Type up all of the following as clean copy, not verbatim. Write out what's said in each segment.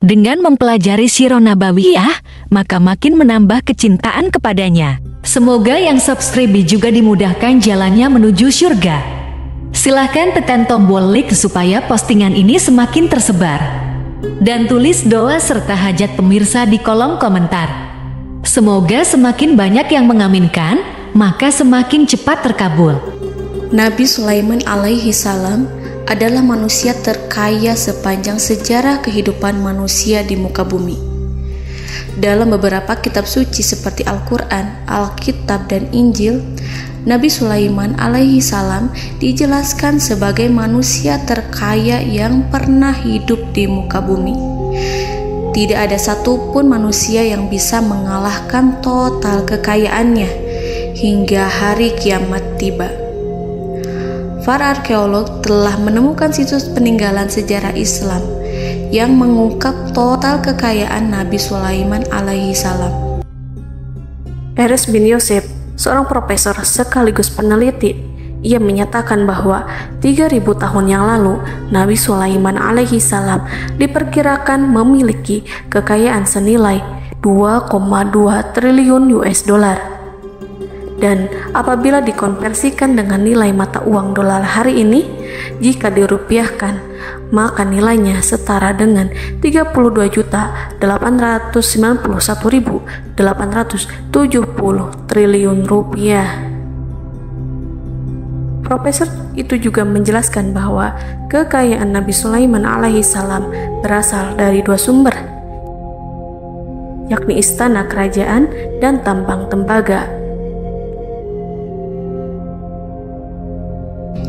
Dengan mempelajari Sirah Nabawiyah, maka makin menambah kecintaan kepadanya. Semoga yang subscribe juga dimudahkan jalannya menuju surga. Silahkan tekan tombol like supaya postingan ini semakin tersebar. Dan tulis doa serta hajat pemirsa di kolom komentar. Semoga semakin banyak yang mengaminkan, maka semakin cepat terkabul. Nabi Sulaiman alaihi salam adalah manusia terkaya sepanjang sejarah kehidupan manusia di muka bumi. Dalam beberapa kitab suci seperti Al-Quran, Alkitab, dan Injil, Nabi Sulaiman alaihi salam dijelaskan sebagai manusia terkaya yang pernah hidup di muka bumi. Tidak ada satupun manusia yang bisa mengalahkan total kekayaannya hingga hari kiamat tiba. Para arkeolog telah menemukan situs peninggalan sejarah Islam yang mengungkap total kekayaan Nabi Sulaiman alaihi salam. Erez bin Yosef, seorang profesor sekaligus peneliti, ia menyatakan bahwa 3.000 tahun yang lalu Nabi Sulaiman alaihi salam diperkirakan memiliki kekayaan senilai 2,2 triliun US dollar. Dan apabila dikonversikan dengan nilai mata uang dolar hari ini, jika dirupiahkan, maka nilainya setara dengan 32.891.870 triliun rupiah. Profesor itu juga menjelaskan bahwa kekayaan Nabi Sulaiman alaihi salam berasal dari dua sumber, yakni istana kerajaan dan tambang tembaga.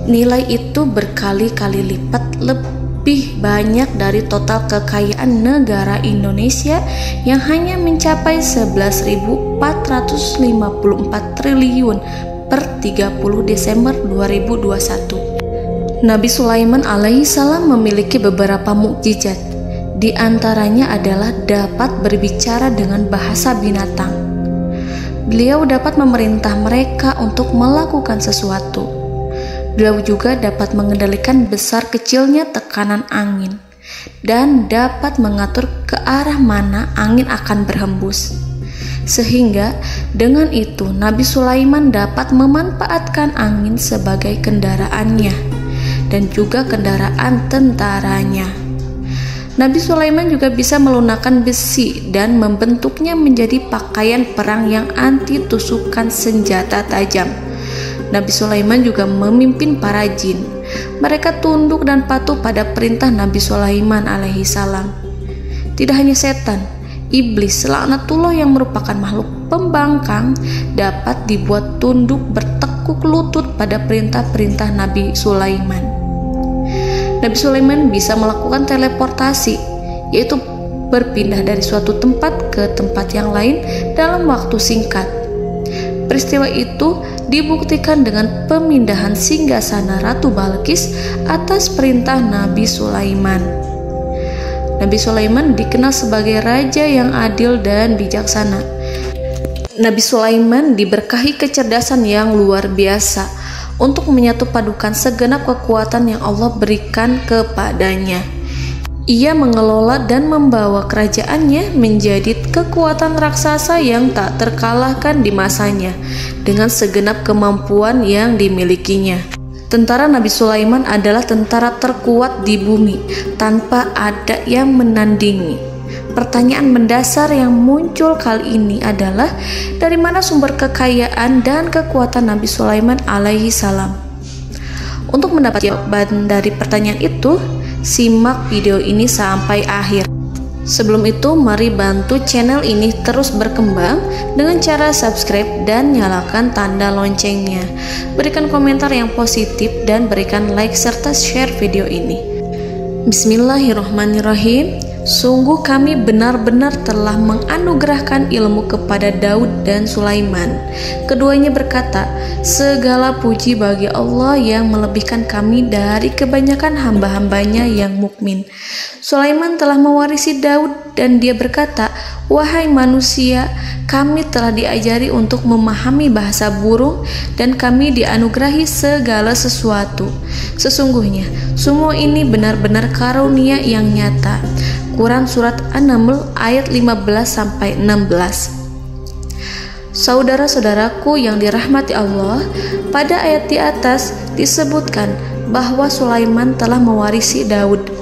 Nilai itu berkali-kali lipat lebih banyak dari total kekayaan negara Indonesia yang hanya mencapai 11.454 triliun per 30 Desember 2021. Nabi Sulaiman alaihi salam memiliki beberapa mukjizat. Di antaranya adalah dapat berbicara dengan bahasa binatang. Beliau dapat memerintah mereka untuk melakukan sesuatu. Beliau juga dapat mengendalikan besar kecilnya tekanan angin dan dapat mengatur ke arah mana angin akan berhembus. Sehingga dengan itu Nabi Sulaiman dapat memanfaatkan angin sebagai kendaraannya dan juga kendaraan tentaranya. Nabi Sulaiman juga bisa melunakkan besi dan membentuknya menjadi pakaian perang yang anti tusukan senjata tajam. Nabi Sulaiman juga memimpin para jin. Mereka tunduk dan patuh pada perintah Nabi Sulaiman alaihi salam. Tidak hanya setan, iblis laknatullah yang merupakan makhluk pembangkang dapat dibuat tunduk bertekuk lutut pada perintah-perintah Nabi Sulaiman. Nabi Sulaiman bisa melakukan teleportasi, yaitu berpindah dari suatu tempat ke tempat yang lain dalam waktu singkat. Peristiwa itu dibuktikan dengan pemindahan singgasana Ratu Balqis atas perintah Nabi Sulaiman. Nabi Sulaiman dikenal sebagai raja yang adil dan bijaksana. Nabi Sulaiman diberkahi kecerdasan yang luar biasa untuk menyatu padukan segenap kekuatan yang Allah berikan kepadanya. Ia mengelola dan membawa kerajaannya menjadi kekuatan raksasa yang tak terkalahkan di masanya dengan segenap kemampuan yang dimilikinya. Tentara Nabi Sulaiman adalah tentara terkuat di bumi tanpa ada yang menandingi. Pertanyaan mendasar yang muncul kali ini adalah dari mana sumber kekayaan dan kekuatan Nabi Sulaiman alaihi salam? Untuk mendapat jawaban dari pertanyaan itu, simak video ini sampai akhir. Sebelum itu, mari bantu channel ini terus berkembang dengan cara subscribe dan nyalakan tanda loncengnya. Berikan komentar yang positif dan berikan like serta share video ini. Bismillahirrahmanirrahim. Sungguh kami benar-benar telah menganugerahkan ilmu kepada Daud dan Sulaiman. Keduanya berkata, segala puji bagi Allah yang melebihkan kami dari kebanyakan hamba-hambanya yang mukmin. Sulaiman telah mewarisi Daud dan dia berkata, wahai manusia, kami telah diajari untuk memahami bahasa burung dan kami dianugerahi segala sesuatu. Sesungguhnya semua ini benar-benar karunia yang nyata. Quran Surat An-Naml ayat 15-16. Saudara-saudaraku yang dirahmati Allah, pada ayat di atas disebutkan bahwa Sulaiman telah mewarisi Daud.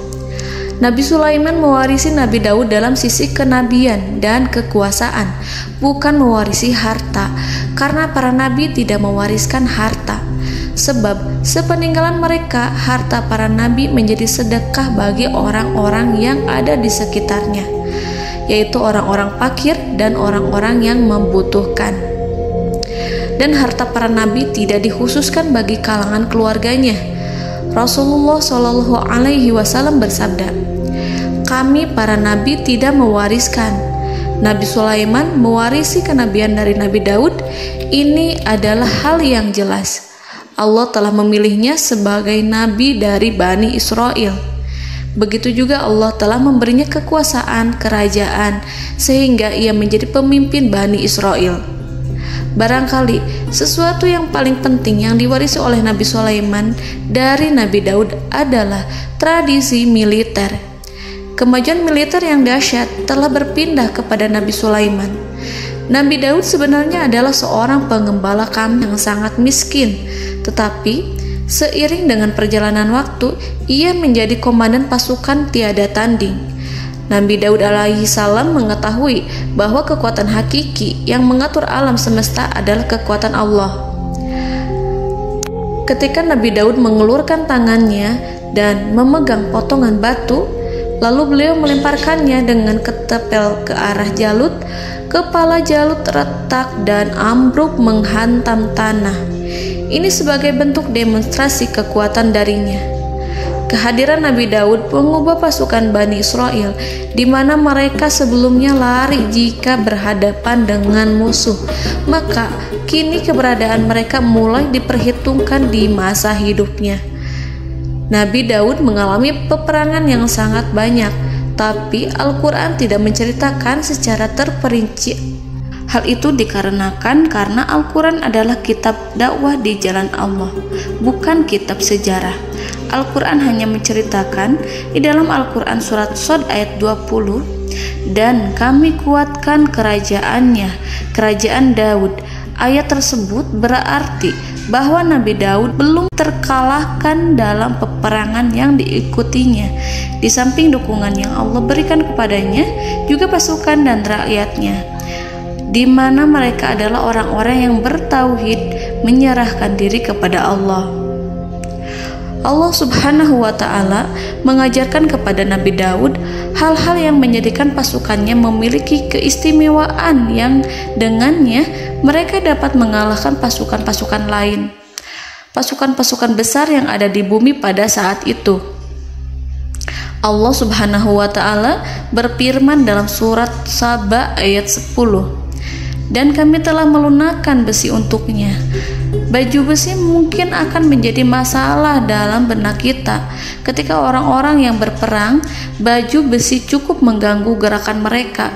Nabi Sulaiman mewarisi Nabi Daud dalam sisi kenabian dan kekuasaan, bukan mewarisi harta, karena para nabi tidak mewariskan harta. Sebab sepeninggalan mereka, harta para nabi menjadi sedekah bagi orang-orang yang ada di sekitarnya, yaitu orang-orang fakir dan orang-orang yang membutuhkan. Dan harta para nabi tidak dikhususkan bagi kalangan keluarganya. Rasulullah Shallallahu Alaihi Wasallam bersabda, "Kami para nabi tidak mewariskan." Nabi Sulaiman mewarisi kenabian dari Nabi Daud. Ini adalah hal yang jelas. Allah telah memilihnya sebagai nabi dari Bani Israel. Begitu juga Allah telah memberinya kekuasaan kerajaan sehingga ia menjadi pemimpin Bani Israel. Barangkali sesuatu yang paling penting yang diwarisi oleh Nabi Sulaiman dari Nabi Daud adalah tradisi militer. Kemajuan militer yang dahsyat telah berpindah kepada Nabi Sulaiman. Nabi Daud sebenarnya adalah seorang pengembala kambing yang sangat miskin, tetapi seiring dengan perjalanan waktu, ia menjadi komandan pasukan tiada tanding. Nabi Daud alaihi salam mengetahui bahwa kekuatan hakiki yang mengatur alam semesta adalah kekuatan Allah. Ketika Nabi Daud mengelurkan tangannya dan memegang potongan batu, lalu beliau melemparkannya dengan ketepel ke arah Jalut, kepala Jalut retak dan ambruk menghantam tanah. Ini sebagai bentuk demonstrasi kekuatan darinya. Kehadiran Nabi Daud mengubah pasukan Bani Israel, di mana mereka sebelumnya lari jika berhadapan dengan musuh. Maka kini keberadaan mereka mulai diperhitungkan di masa hidupnya. Nabi Daud mengalami peperangan yang sangat banyak, tapi Al-Quran tidak menceritakan secara terperinci. Hal itu dikarenakan karena Al-Quran adalah kitab dakwah di jalan Allah, bukan kitab sejarah. Al-Quran hanya menceritakan di dalam Al-Quran surat Shad ayat 20, "Dan kami kuatkan kerajaannya, kerajaan Daud." Ayat tersebut berarti bahwa Nabi Daud belum terkalahkan dalam peperangan yang diikutinya. Di samping dukungan yang Allah berikan kepadanya, juga pasukan dan rakyatnya, di mana mereka adalah orang-orang yang bertauhid, menyerahkan diri kepada Allah. Allah Subhanahu wa Ta'ala mengajarkan kepada Nabi Daud hal-hal yang menjadikan pasukannya memiliki keistimewaan yang dengannya mereka dapat mengalahkan pasukan-pasukan lain, pasukan-pasukan besar yang ada di bumi pada saat itu. Allah Subhanahu wa Ta'ala berfirman dalam surat Saba ayat 10, "Dan kami telah melunakkan besi untuknya." Baju besi mungkin akan menjadi masalah dalam benak kita. Ketika orang-orang yang berperang, baju besi cukup mengganggu gerakan mereka.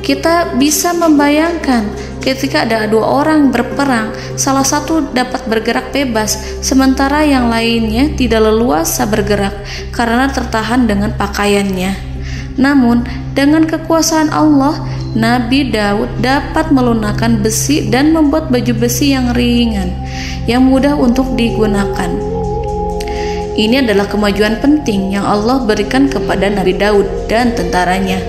Kita bisa membayangkan ketika ada dua orang berperang, salah satu dapat bergerak bebas, sementara yang lainnya tidak leluasa bergerak karena tertahan dengan pakaiannya. Namun, dengan kekuasaan Allah, Nabi Daud dapat melunakkan besi dan membuat baju besi yang ringan, yang mudah untuk digunakan. Ini adalah kemajuan penting yang Allah berikan kepada Nabi Daud dan tentaranya.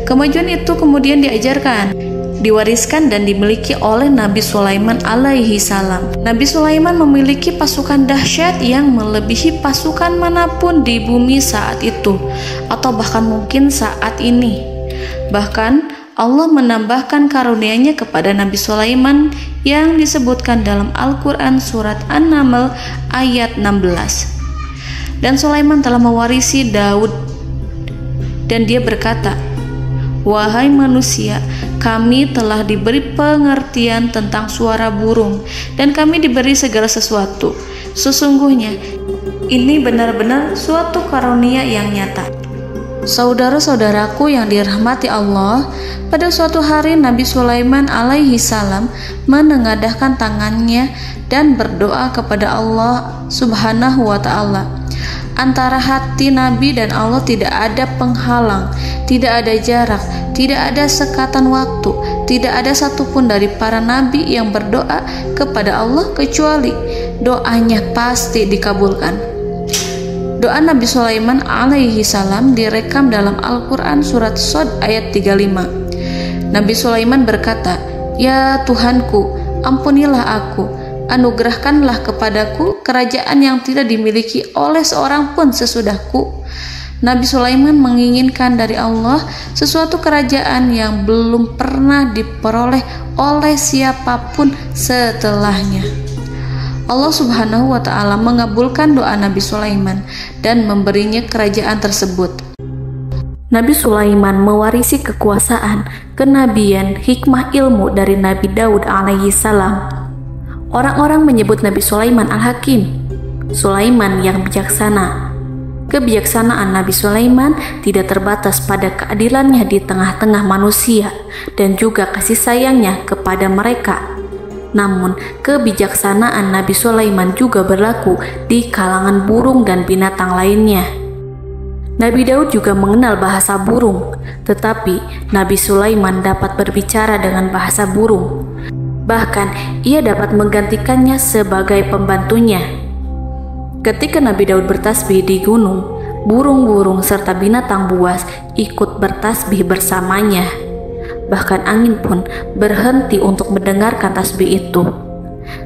Kemajuan itu kemudian diajarkan, diwariskan dan dimiliki oleh Nabi Sulaiman alaihi salam. Nabi Sulaiman memiliki pasukan dahsyat yang melebihi pasukan manapun di bumi saat itu, atau bahkan mungkin saat ini. Bahkan Allah menambahkan karunia-Nya kepada Nabi Sulaiman yang disebutkan dalam Al-Quran surat An-Naml ayat 16. Dan Sulaiman telah mewarisi Daud, dan dia berkata, "Wahai manusia, kami telah diberi pengertian tentang suara burung, dan kami diberi segala sesuatu. Sesungguhnya ini benar-benar suatu karunia yang nyata." Saudara-saudaraku yang dirahmati Allah, pada suatu hari Nabi Sulaiman alaihi salam menengadahkan tangannya dan berdoa kepada Allah Subhanahu wa ta'ala. Antara hati Nabi dan Allah tidak ada penghalang, tidak ada jarak, tidak ada sekatan waktu, tidak ada satupun dari para nabi yang berdoa kepada Allah kecuali doanya pasti dikabulkan. Doa Nabi Sulaiman alaihi salam direkam dalam Al-Quran surat Shad ayat 35. Nabi Sulaiman berkata, "Ya Tuhanku, ampunilah aku, anugerahkanlah kepadaku kerajaan yang tidak dimiliki oleh seorang pun sesudahku." Nabi Sulaiman menginginkan dari Allah sesuatu kerajaan yang belum pernah diperoleh oleh siapapun setelahnya. Allah Subhanahu wa ta'ala mengabulkan doa Nabi Sulaiman dan memberinya kerajaan tersebut. Nabi Sulaiman mewarisi kekuasaan, kenabian, hikmah ilmu dari Nabi Daud alaihi salam. Orang-orang menyebut Nabi Sulaiman Al-Hakim, Sulaiman yang bijaksana. Kebijaksanaan Nabi Sulaiman tidak terbatas pada keadilannya di tengah-tengah manusia dan juga kasih sayangnya kepada mereka. Namun, kebijaksanaan Nabi Sulaiman juga berlaku di kalangan burung dan binatang lainnya. Nabi Daud juga mengenal bahasa burung, tetapi Nabi Sulaiman dapat berbicara dengan bahasa burung. Bahkan, ia dapat menggantikannya sebagai pembantunya. Ketika Nabi Daud bertasbih di gunung, burung-burung serta binatang buas ikut bertasbih bersamanya. Bahkan angin pun berhenti untuk mendengarkan tasbih itu.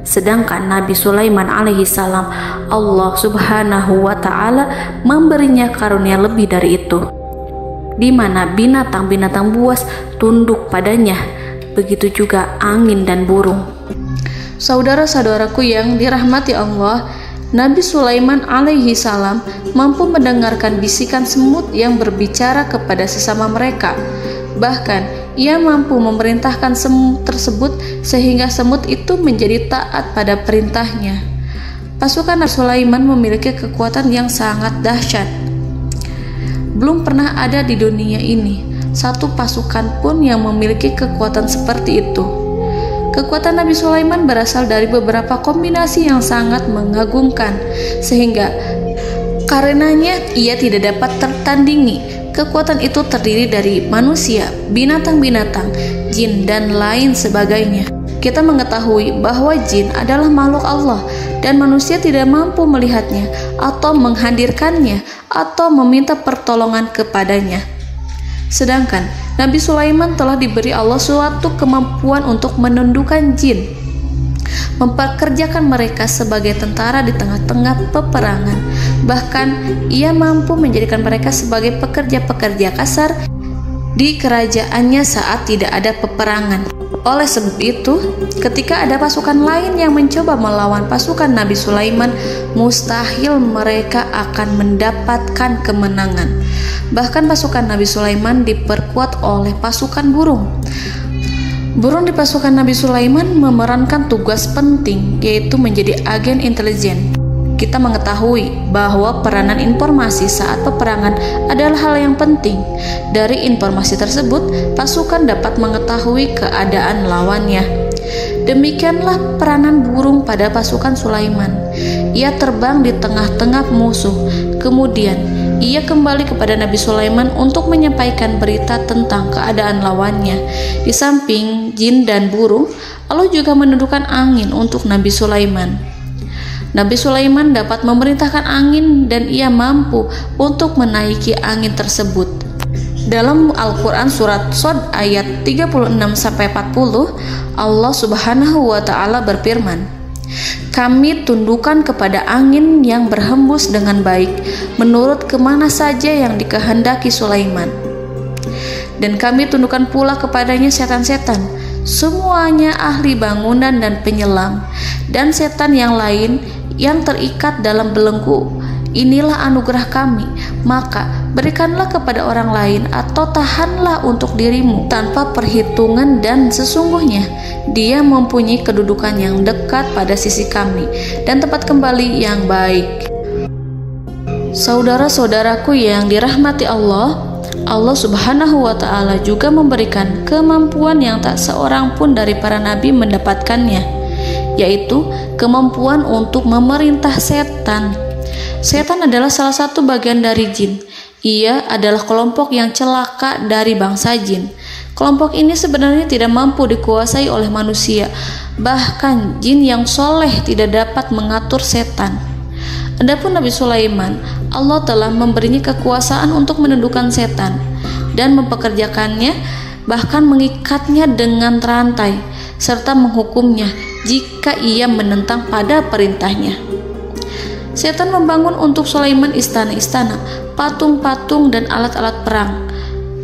Sedangkan Nabi Sulaiman alaihi salam, Allah Subhanahu wa ta'ala memberinya karunia lebih dari itu, di mana binatang-binatang buas tunduk padanya, begitu juga angin dan burung. Saudara-saudaraku yang dirahmati Allah, Nabi Sulaiman alaihi salam mampu mendengarkan bisikan semut yang berbicara kepada sesama mereka. Bahkan ia mampu memerintahkan semut tersebut sehingga semut itu menjadi taat pada perintahnya. Pasukan Nabi Sulaiman memiliki kekuatan yang sangat dahsyat. Belum pernah ada di dunia ini satu pasukan pun yang memiliki kekuatan seperti itu. Kekuatan Nabi Sulaiman berasal dari beberapa kombinasi yang sangat mengagumkan, sehingga karenanya ia tidak dapat tertandingi. Kekuatan itu terdiri dari manusia, binatang-binatang, jin, dan lain sebagainya. Kita mengetahui bahwa jin adalah makhluk Allah dan manusia tidak mampu melihatnya atau menghadirkannya atau meminta pertolongan kepadanya. Sedangkan Nabi Sulaiman telah diberi Allah suatu kemampuan untuk menundukkan jin, memperkerjakan mereka sebagai tentara di tengah-tengah peperangan. Bahkan ia mampu menjadikan mereka sebagai pekerja-pekerja kasar di kerajaannya saat tidak ada peperangan. Oleh sebab itu, ketika ada pasukan lain yang mencoba melawan pasukan Nabi Sulaiman, mustahil mereka akan mendapatkan kemenangan. Bahkan pasukan Nabi Sulaiman diperkuat oleh pasukan burung. Burung di pasukan Nabi Sulaiman memerankan tugas penting, yaitu menjadi agen intelijen. Kita mengetahui bahwa peranan informasi saat peperangan adalah hal yang penting. Dari informasi tersebut, pasukan dapat mengetahui keadaan lawannya. Demikianlah peranan burung pada pasukan Sulaiman. Ia terbang di tengah-tengah musuh. Kemudian, ia kembali kepada Nabi Sulaiman untuk menyampaikan berita tentang keadaan lawannya. Di samping jin dan burung, Allah juga menundukkan angin untuk Nabi Sulaiman. Nabi Sulaiman dapat memerintahkan angin dan ia mampu untuk menaiki angin tersebut. Dalam Al-Quran surat Shad ayat 36-40, Allah Subhanahu wa ta'ala berfirman, "Kami tundukkan kepada angin yang berhembus dengan baik menurut kemana saja yang dikehendaki Sulaiman. Dan kami tundukkan pula kepadanya setan-setan, semuanya ahli bangunan dan penyelam, dan setan yang lain yang terikat dalam belenggu. Inilah anugerah kami, maka berikanlah kepada orang lain atau tahanlah untuk dirimu tanpa perhitungan, dan sesungguhnya dia mempunyai kedudukan yang dekat pada sisi kami dan tempat kembali yang baik." Saudara-saudaraku yang dirahmati Allah, Allah Subhanahu wa Ta'ala juga memberikan kemampuan yang tak seorang pun dari para nabi mendapatkannya, yaitu kemampuan untuk memerintah setan. Setan adalah salah satu bagian dari jin. Ia adalah kelompok yang celaka dari bangsa jin. Kelompok ini sebenarnya tidak mampu dikuasai oleh manusia. Bahkan jin yang soleh tidak dapat mengatur setan. Adapun Nabi Sulaiman, Allah telah memberinya kekuasaan untuk menundukkan setan dan mempekerjakannya, bahkan mengikatnya dengan rantai serta menghukumnya jika ia menentang pada perintahnya. Setan membangun untuk Sulaiman istana-istana, patung-patung dan alat-alat perang.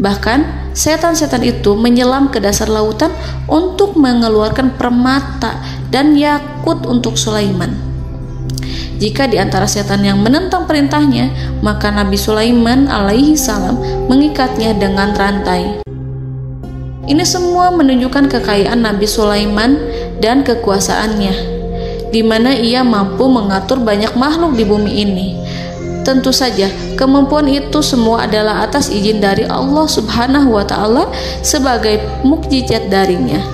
Bahkan setan-setan itu menyelam ke dasar lautan untuk mengeluarkan permata dan yakut untuk Sulaiman. Jika di antara setan yang menentang perintahnya, maka Nabi Sulaiman alaihi salam mengikatnya dengan rantai. Ini semua menunjukkan kekayaan Nabi Sulaiman dan kekuasaannya, di mana ia mampu mengatur banyak makhluk di bumi ini. Tentu saja, kemampuan itu semua adalah atas izin dari Allah Subhanahu wa Ta'ala sebagai mukjizat darinya.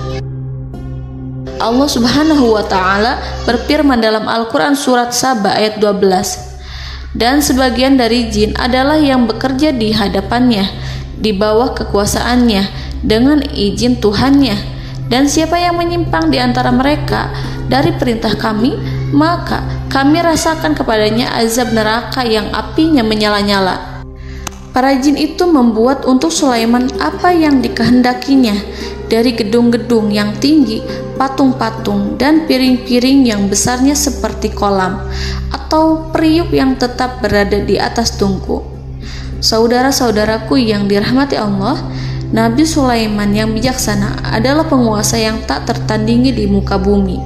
Allah Subhanahu wa Ta'ala berfirman dalam Al-Quran surat Saba ayat 12, dan sebagian dari jin adalah yang bekerja di hadapannya di bawah kekuasaannya dengan izin Tuhannya, dan siapa yang menyimpang di antara mereka dari perintah kami, maka kami rasakan kepadanya azab neraka yang apinya menyala-nyala. Para jin itu membuat untuk Sulaiman apa yang dikehendakinya, dari gedung-gedung yang tinggi, patung-patung, dan piring-piring yang besarnya seperti kolam, atau periuk yang tetap berada di atas tungku. Saudara-saudaraku yang dirahmati Allah, Nabi Sulaiman yang bijaksana adalah penguasa yang tak tertandingi di muka bumi.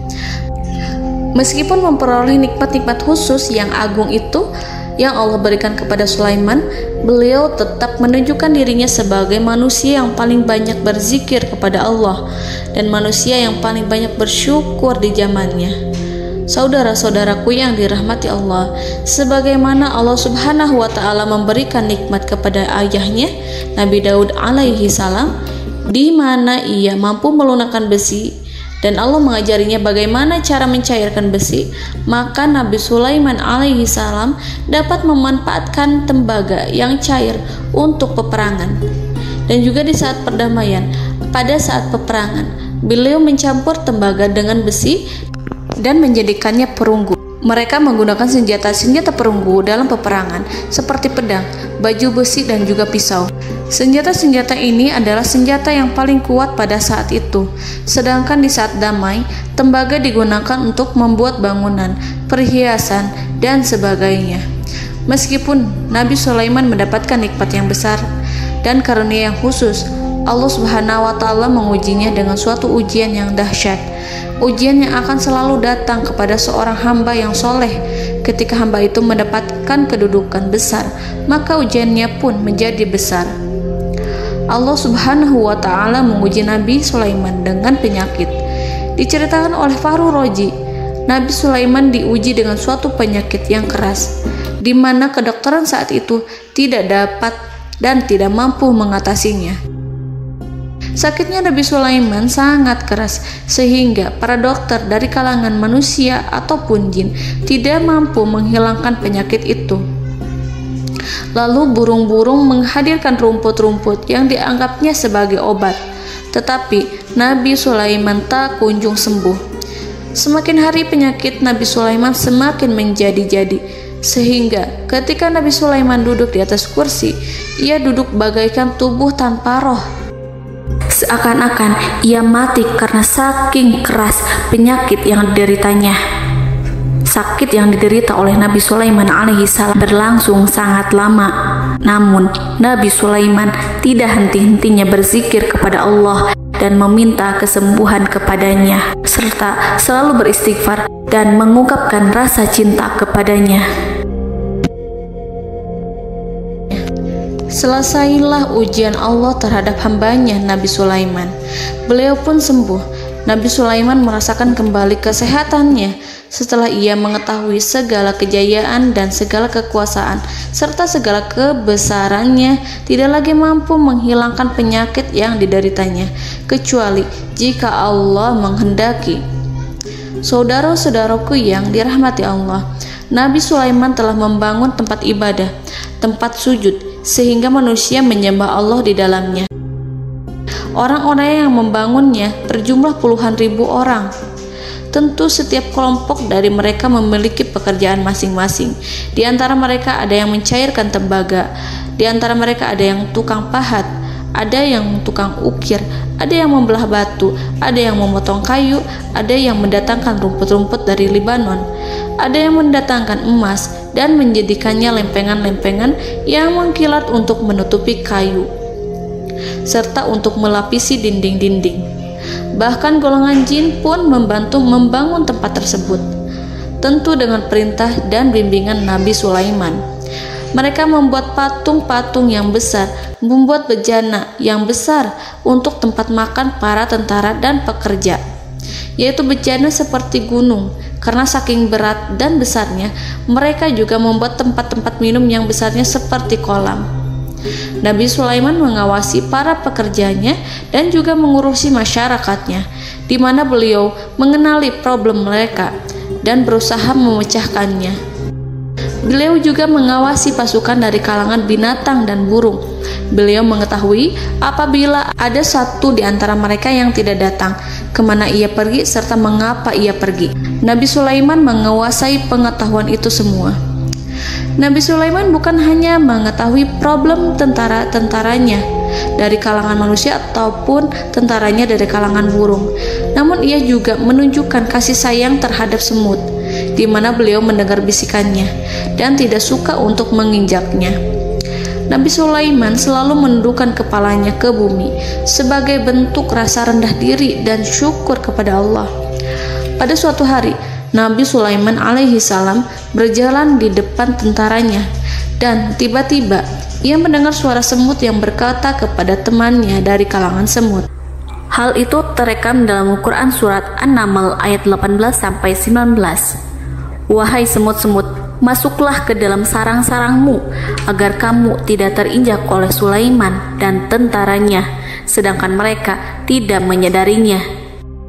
Meskipun memperoleh nikmat-nikmat khusus yang agung itu yang Allah berikan kepada Sulaiman, beliau tetap menunjukkan dirinya sebagai manusia yang paling banyak berzikir kepada Allah dan manusia yang paling banyak bersyukur di zamannya. Saudara-saudaraku yang dirahmati Allah, sebagaimana Allah Subhanahu wa Ta'ala memberikan nikmat kepada ayahnya Nabi Daud alaihi salam, di mana ia mampu melunakkan besi, dan Allah mengajarinya bagaimana cara mencairkan besi, maka Nabi Sulaiman alaihi salam dapat memanfaatkan tembaga yang cair untuk peperangan. Dan juga di saat perdamaian, pada saat peperangan, beliau mencampur tembaga dengan besi dan menjadikannya perunggu. Mereka menggunakan senjata-senjata perunggu dalam peperangan seperti pedang, baju besi, dan juga pisau. Senjata-senjata ini adalah senjata yang paling kuat pada saat itu. Sedangkan di saat damai, tembaga digunakan untuk membuat bangunan, perhiasan, dan sebagainya. Meskipun Nabi Sulaiman mendapatkan nikmat yang besar dan karunia yang khusus, Allah Subhanahu wa Ta'ala mengujinya dengan suatu ujian yang dahsyat. Ujian yang akan selalu datang kepada seorang hamba yang soleh. Ketika hamba itu mendapatkan kedudukan besar, maka ujiannya pun menjadi besar. Allah Subhanahu wa Ta'ala menguji Nabi Sulaiman dengan penyakit. Diceritakan oleh Fahru Roji, Nabi Sulaiman diuji dengan suatu penyakit yang keras, di mana kedokteran saat itu tidak dapat dan tidak mampu mengatasinya. Sakitnya Nabi Sulaiman sangat keras sehingga para dokter dari kalangan manusia ataupun jin tidak mampu menghilangkan penyakit itu. Lalu burung-burung menghadirkan rumput-rumput yang dianggapnya sebagai obat, tetapi Nabi Sulaiman tak kunjung sembuh. Semakin hari penyakit Nabi Sulaiman semakin menjadi-jadi, sehingga ketika Nabi Sulaiman duduk di atas kursi, ia duduk bagaikan tubuh tanpa roh. Seakan-akan ia mati karena saking keras penyakit yang dideritanya. Sakit yang diderita oleh Nabi Sulaiman alaihi salam berlangsung sangat lama. Namun Nabi Sulaiman tidak henti-hentinya berzikir kepada Allah dan meminta kesembuhan kepadanya, serta selalu beristighfar dan mengungkapkan rasa cinta kepadanya. Selesailah ujian Allah terhadap hambanya Nabi Sulaiman. Beliau pun sembuh Nabi Sulaiman merasakan kembali kesehatannya setelah ia mengetahui segala kejayaan dan segala kekuasaan serta segala kebesarannya tidak lagi mampu menghilangkan penyakit yang dideritanya kecuali jika Allah menghendaki. Saudara-saudaraku yang dirahmati Allah, Nabi Sulaiman telah membangun tempat ibadah, tempat sujud, sehingga manusia menyembah Allah di dalamnya. Orang-orang yang membangunnya berjumlah puluhan ribu orang. Tentu setiap kelompok dari mereka memiliki pekerjaan masing-masing. Di antara mereka ada yang mencairkan tembaga, di antara mereka ada yang tukang pahat, ada yang tukang ukir, ada yang membelah batu, ada yang memotong kayu, ada yang mendatangkan rumput-rumput dari Libanon, ada yang mendatangkan emas dan menjadikannya lempengan-lempengan yang mengkilat untuk menutupi kayu serta untuk melapisi dinding-dinding. Bahkan golongan jin pun membantu membangun tempat tersebut, tentu dengan perintah dan bimbingan Nabi Sulaiman. Mereka membuat patung-patung yang besar, membuat bejana yang besar untuk tempat makan para tentara dan pekerja, yaitu bejana seperti gunung. Karena saking berat dan besarnya, mereka juga membuat tempat-tempat minum yang besarnya seperti kolam. Nabi Sulaiman mengawasi para pekerjanya dan juga mengurusi masyarakatnya, di mana beliau mengenali problem mereka dan berusaha memecahkannya. Beliau juga mengawasi pasukan dari kalangan binatang dan burung. Beliau mengetahui apabila ada satu di antara mereka yang tidak datang, kemana ia pergi serta mengapa ia pergi. Nabi Sulaiman menguasai pengetahuan itu semua. Nabi Sulaiman bukan hanya mengetahui problem tentara-tentaranya dari kalangan manusia ataupun tentaranya dari kalangan burung, namun ia juga menunjukkan kasih sayang terhadap semut, di mana beliau mendengar bisikannya dan tidak suka untuk menginjaknya. Nabi Sulaiman selalu menundukkan kepalanya ke bumi sebagai bentuk rasa rendah diri dan syukur kepada Allah. Pada suatu hari, Nabi Sulaiman alaihi salam berjalan di depan tentaranya dan tiba-tiba ia mendengar suara semut yang berkata kepada temannya dari kalangan semut. Hal itu terekam dalam Al-Quran surat An-Naml ayat 18-19. Wahai semut-semut, masuklah ke dalam sarang-sarangmu agar kamu tidak terinjak oleh Sulaiman dan tentaranya, sedangkan mereka tidak menyadarinya.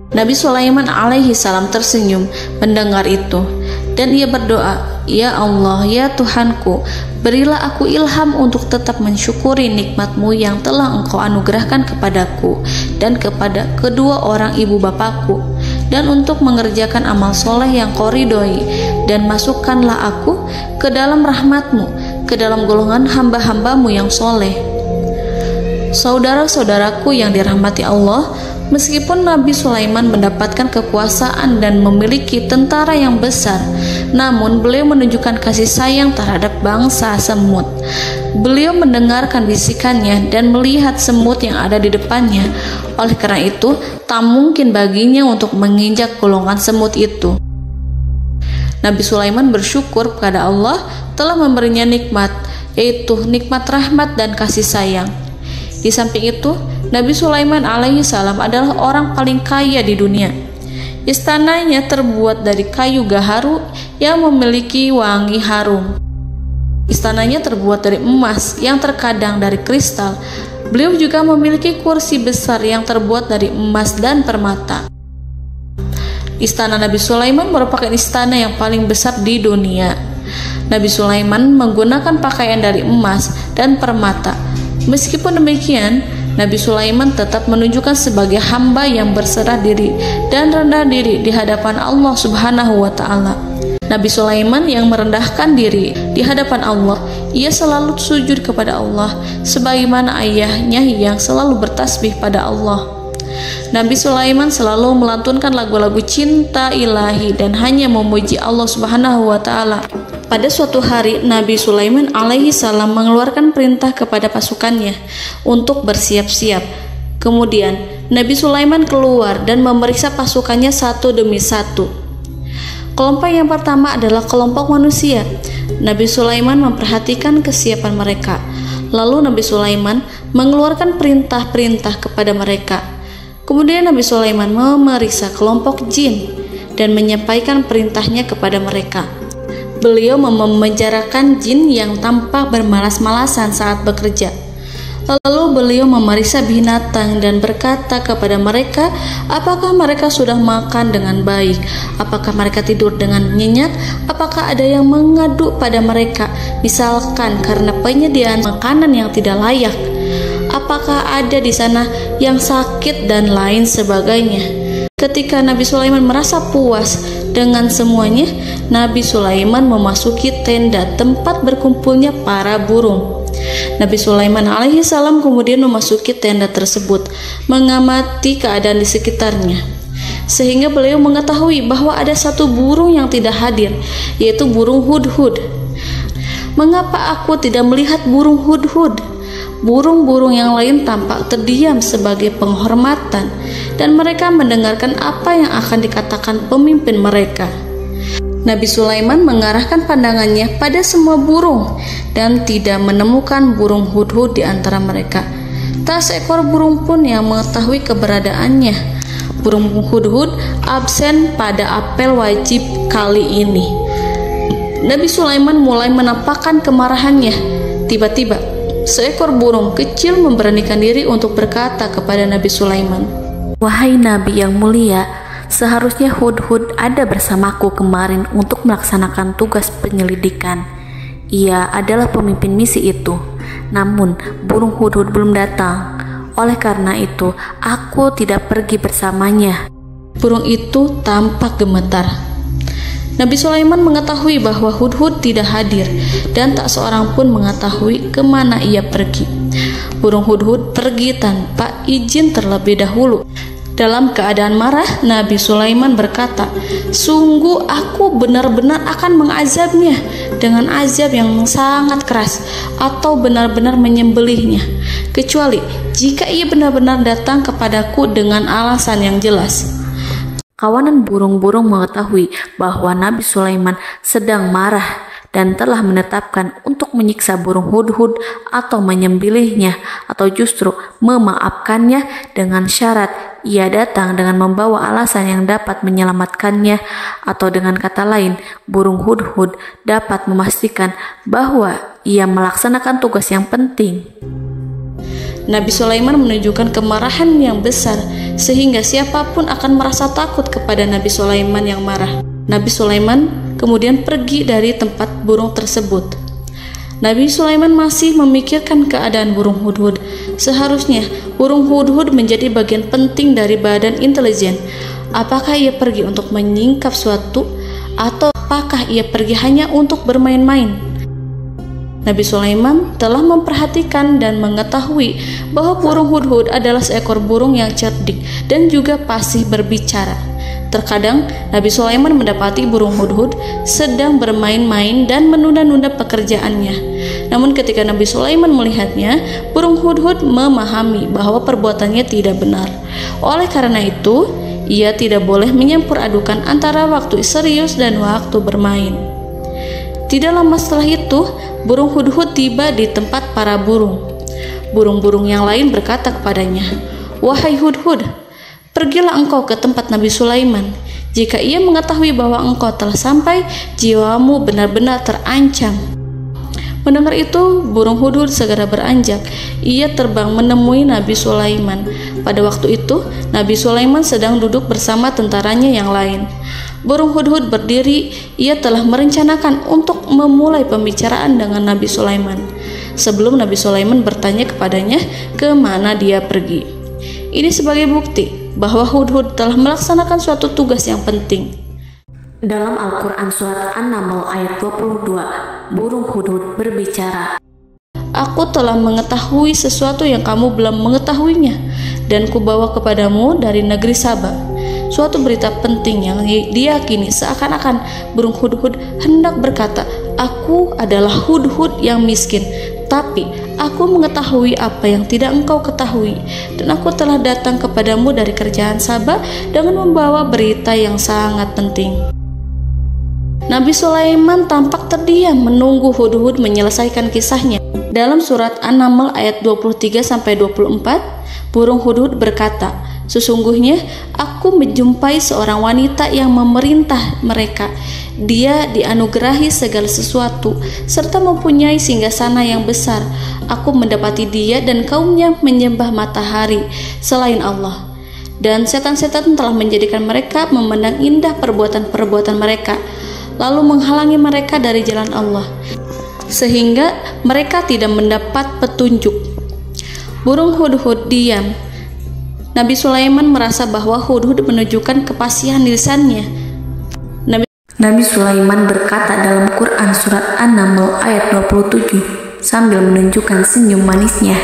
Nabi Sulaiman alaihi salam tersenyum mendengar itu dan ia berdoa, "Ya Allah, ya Tuhanku, berilah aku ilham untuk tetap mensyukuri nikmat-Mu yang telah Engkau anugerahkan kepadaku dan kepada kedua orang ibu bapakku, dan untuk mengerjakan amal soleh yang Kau ridhoi, dan masukkanlah aku ke dalam rahmat-Mu, ke dalam golongan hamba-hamba-Mu yang soleh." Saudara-saudaraku yang dirahmati Allah, meskipun Nabi Sulaiman mendapatkan kekuasaan dan memiliki tentara yang besar, namun beliau menunjukkan kasih sayang terhadap bangsa semut. Beliau mendengarkan bisikannya dan melihat semut yang ada di depannya. Oleh karena itu, tak mungkin baginya untuk menginjak golongan semut itu. Nabi Sulaiman bersyukur kepada Allah telah memberinya nikmat, yaitu nikmat rahmat dan kasih sayang. Di samping itu, Nabi Sulaiman alaihi salam adalah orang paling kaya di dunia. Istananya terbuat dari kayu gaharu yang memiliki wangi harum. Istananya terbuat dari emas yang terkadang dari kristal. Beliau juga memiliki kursi besar yang terbuat dari emas dan permata. Istana Nabi Sulaiman merupakan istana yang paling besar di dunia. Nabi Sulaiman menggunakan pakaian dari emas dan permata. Meskipun demikian, Nabi Sulaiman tetap menunjukkan sebagai hamba yang berserah diri dan rendah diri di hadapan Allah Subhanahu wa Ta'ala. Nabi Sulaiman yang merendahkan diri di hadapan Allah, ia selalu sujud kepada Allah, sebagaimana ayahnya yang selalu bertasbih pada Allah. Nabi Sulaiman selalu melantunkan lagu-lagu cinta ilahi dan hanya memuji Allah Subhanahu wa Ta'ala. Pada suatu hari, Nabi Sulaiman alaihi salam mengeluarkan perintah kepada pasukannya untuk bersiap-siap. Kemudian, Nabi Sulaiman keluar dan memeriksa pasukannya satu demi satu. Kelompok yang pertama adalah kelompok manusia. Nabi Sulaiman memperhatikan kesiapan mereka. Lalu Nabi Sulaiman mengeluarkan perintah-perintah kepada mereka. Kemudian Nabi Sulaiman memeriksa kelompok jin dan menyampaikan perintahnya kepada mereka. Beliau memenjarakan jin yang tampak bermalas-malasan saat bekerja. Lalu beliau memeriksa binatang dan berkata kepada mereka, apakah mereka sudah makan dengan baik? Apakah mereka tidur dengan nyenyak? Apakah ada yang mengadu pada mereka, misalkan karena penyediaan makanan yang tidak layak? Apakah ada di sana yang sakit dan lain sebagainya? Ketika Nabi Sulaiman merasa puas dengan semuanya, Nabi Sulaiman memasuki tenda tempat berkumpulnya para burung. Nabi Sulaiman alaihi salam kemudian memasuki tenda tersebut, mengamati keadaan di sekitarnya, sehingga beliau mengetahui bahwa ada satu burung yang tidak hadir, yaitu burung hudhud. Mengapa aku tidak melihat burung hudhud? Burung-burung yang lain tampak terdiam sebagai penghormatan, dan mereka mendengarkan apa yang akan dikatakan pemimpin mereka. Nabi Sulaiman mengarahkan pandangannya pada semua burung dan tidak menemukan burung hudhud di antara mereka. Tak seekor burung pun yang mengetahui keberadaannya. Burung hudhud absen pada apel wajib kali ini. Nabi Sulaiman mulai menampakkan kemarahannya. Tiba-tiba, seekor burung kecil memberanikan diri untuk berkata kepada Nabi Sulaiman, "Wahai Nabi yang mulia, seharusnya hudhud ada bersamaku kemarin untuk melaksanakan tugas penyelidikan. Ia adalah pemimpin misi itu. Namun, burung hudhud belum datang. Oleh karena itu, aku tidak pergi bersamanya." Burung itu tampak gemetar. Nabi Sulaiman mengetahui bahwa hudhud tidak hadir dan tak seorang pun mengetahui kemana ia pergi. Burung hudhud pergi tanpa izin terlebih dahulu. Dalam keadaan marah, Nabi Sulaiman berkata, "Sungguh aku benar-benar akan mengazabnya dengan azab yang sangat keras atau benar-benar menyembelihnya, kecuali jika ia benar-benar datang kepadaku dengan alasan yang jelas." Kawanan burung-burung mengetahui bahwa Nabi Sulaiman sedang marah dan telah menetapkan untuk menyiksa burung hudhud atau menyembelihnya atau justru memaafkannya dengan syarat ia datang dengan membawa alasan yang dapat menyelamatkannya, atau dengan kata lain, burung hudhud dapat memastikan bahwa ia melaksanakan tugas yang penting. Nabi Sulaiman menunjukkan kemarahan yang besar sehingga siapapun akan merasa takut kepada Nabi Sulaiman yang marah. Nabi Sulaiman kemudian pergi dari tempat burung tersebut. Nabi Sulaiman masih memikirkan keadaan burung hudhud. Seharusnya burung hudhud menjadi bagian penting dari badan intelijen. Apakah ia pergi untuk menyingkap suatu, atau apakah ia pergi hanya untuk bermain-main? Nabi Sulaiman telah memperhatikan dan mengetahui bahwa burung hudhud adalah seekor burung yang cerdik dan juga fasih berbicara. Terkadang Nabi Sulaiman mendapati burung hudhud sedang bermain-main dan menunda-nunda pekerjaannya. Namun ketika Nabi Sulaiman melihatnya, burung hudhud memahami bahwa perbuatannya tidak benar. Oleh karena itu, ia tidak boleh menyampur adukan antara waktu serius dan waktu bermain. Tidak lama setelah itu, burung hudhud tiba di tempat para burung. Burung-burung yang lain berkata kepadanya, "Wahai hudhud, pergilah engkau ke tempat Nabi Sulaiman. Jika ia mengetahui bahwa engkau telah sampai, jiwamu benar-benar terancam." Mendengar itu, burung hudhud segera beranjak. Ia terbang menemui Nabi Sulaiman. Pada waktu itu, Nabi Sulaiman sedang duduk bersama tentaranya yang lain. Burung hudhud berdiri. Ia telah merencanakan untuk memulai pembicaraan dengan Nabi Sulaiman sebelum Nabi Sulaiman bertanya kepadanya kemana dia pergi. Ini sebagai bukti bahwa hudhud telah melaksanakan suatu tugas yang penting. Dalam Al-Quran Surat An-Naml ayat 22, burung hudhud berbicara, "Aku telah mengetahui sesuatu yang kamu belum mengetahuinya, dan kubawa kepadamu dari negeri Saba suatu berita penting yang diyakini seakan-akan burung hudhud hendak berkata, 'Aku adalah hudhud yang miskin, tapi aku mengetahui apa yang tidak engkau ketahui, dan aku telah datang kepadamu dari kerajaan Saba dengan membawa berita yang sangat penting.'" Nabi Sulaiman tampak terdiam menunggu hudhud menyelesaikan kisahnya. Dalam surat An-Naml ayat 23-24, burung hudhud berkata, Sesungguhnya aku menjumpai seorang wanita yang memerintah mereka. Dia dianugerahi segala sesuatu serta mempunyai singgasana yang besar. Aku mendapati dia dan kaumnya menyembah matahari selain Allah. Dan setan-setan telah menjadikan mereka memandang indah perbuatan-perbuatan mereka, lalu menghalangi mereka dari jalan Allah, sehingga mereka tidak mendapat petunjuk. Burung hudhud diam. Nabi Sulaiman merasa bahwa hudhud menunjukkan kepasihan lisannya. Nabi Sulaiman berkata dalam Quran surat An-Naml ayat 27 sambil menunjukkan senyum manisnya.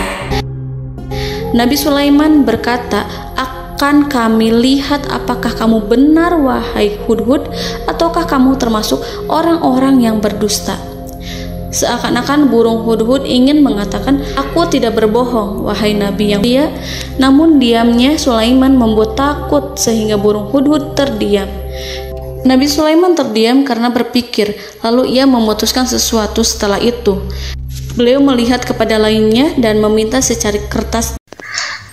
Nabi Sulaiman berkata, "Akan kami lihat apakah kamu benar wahai hudhud, ataukah kamu termasuk orang-orang yang berdusta." Seakan-akan burung hudhud ingin mengatakan, "Aku tidak berbohong, wahai Nabi yang mulia." Namun diamnya Sulaiman membuat takut sehingga burung hudhud terdiam. Nabi Sulaiman terdiam karena berpikir, lalu ia memutuskan sesuatu setelah itu. Beliau melihat kepada lainnya dan meminta secari kertas.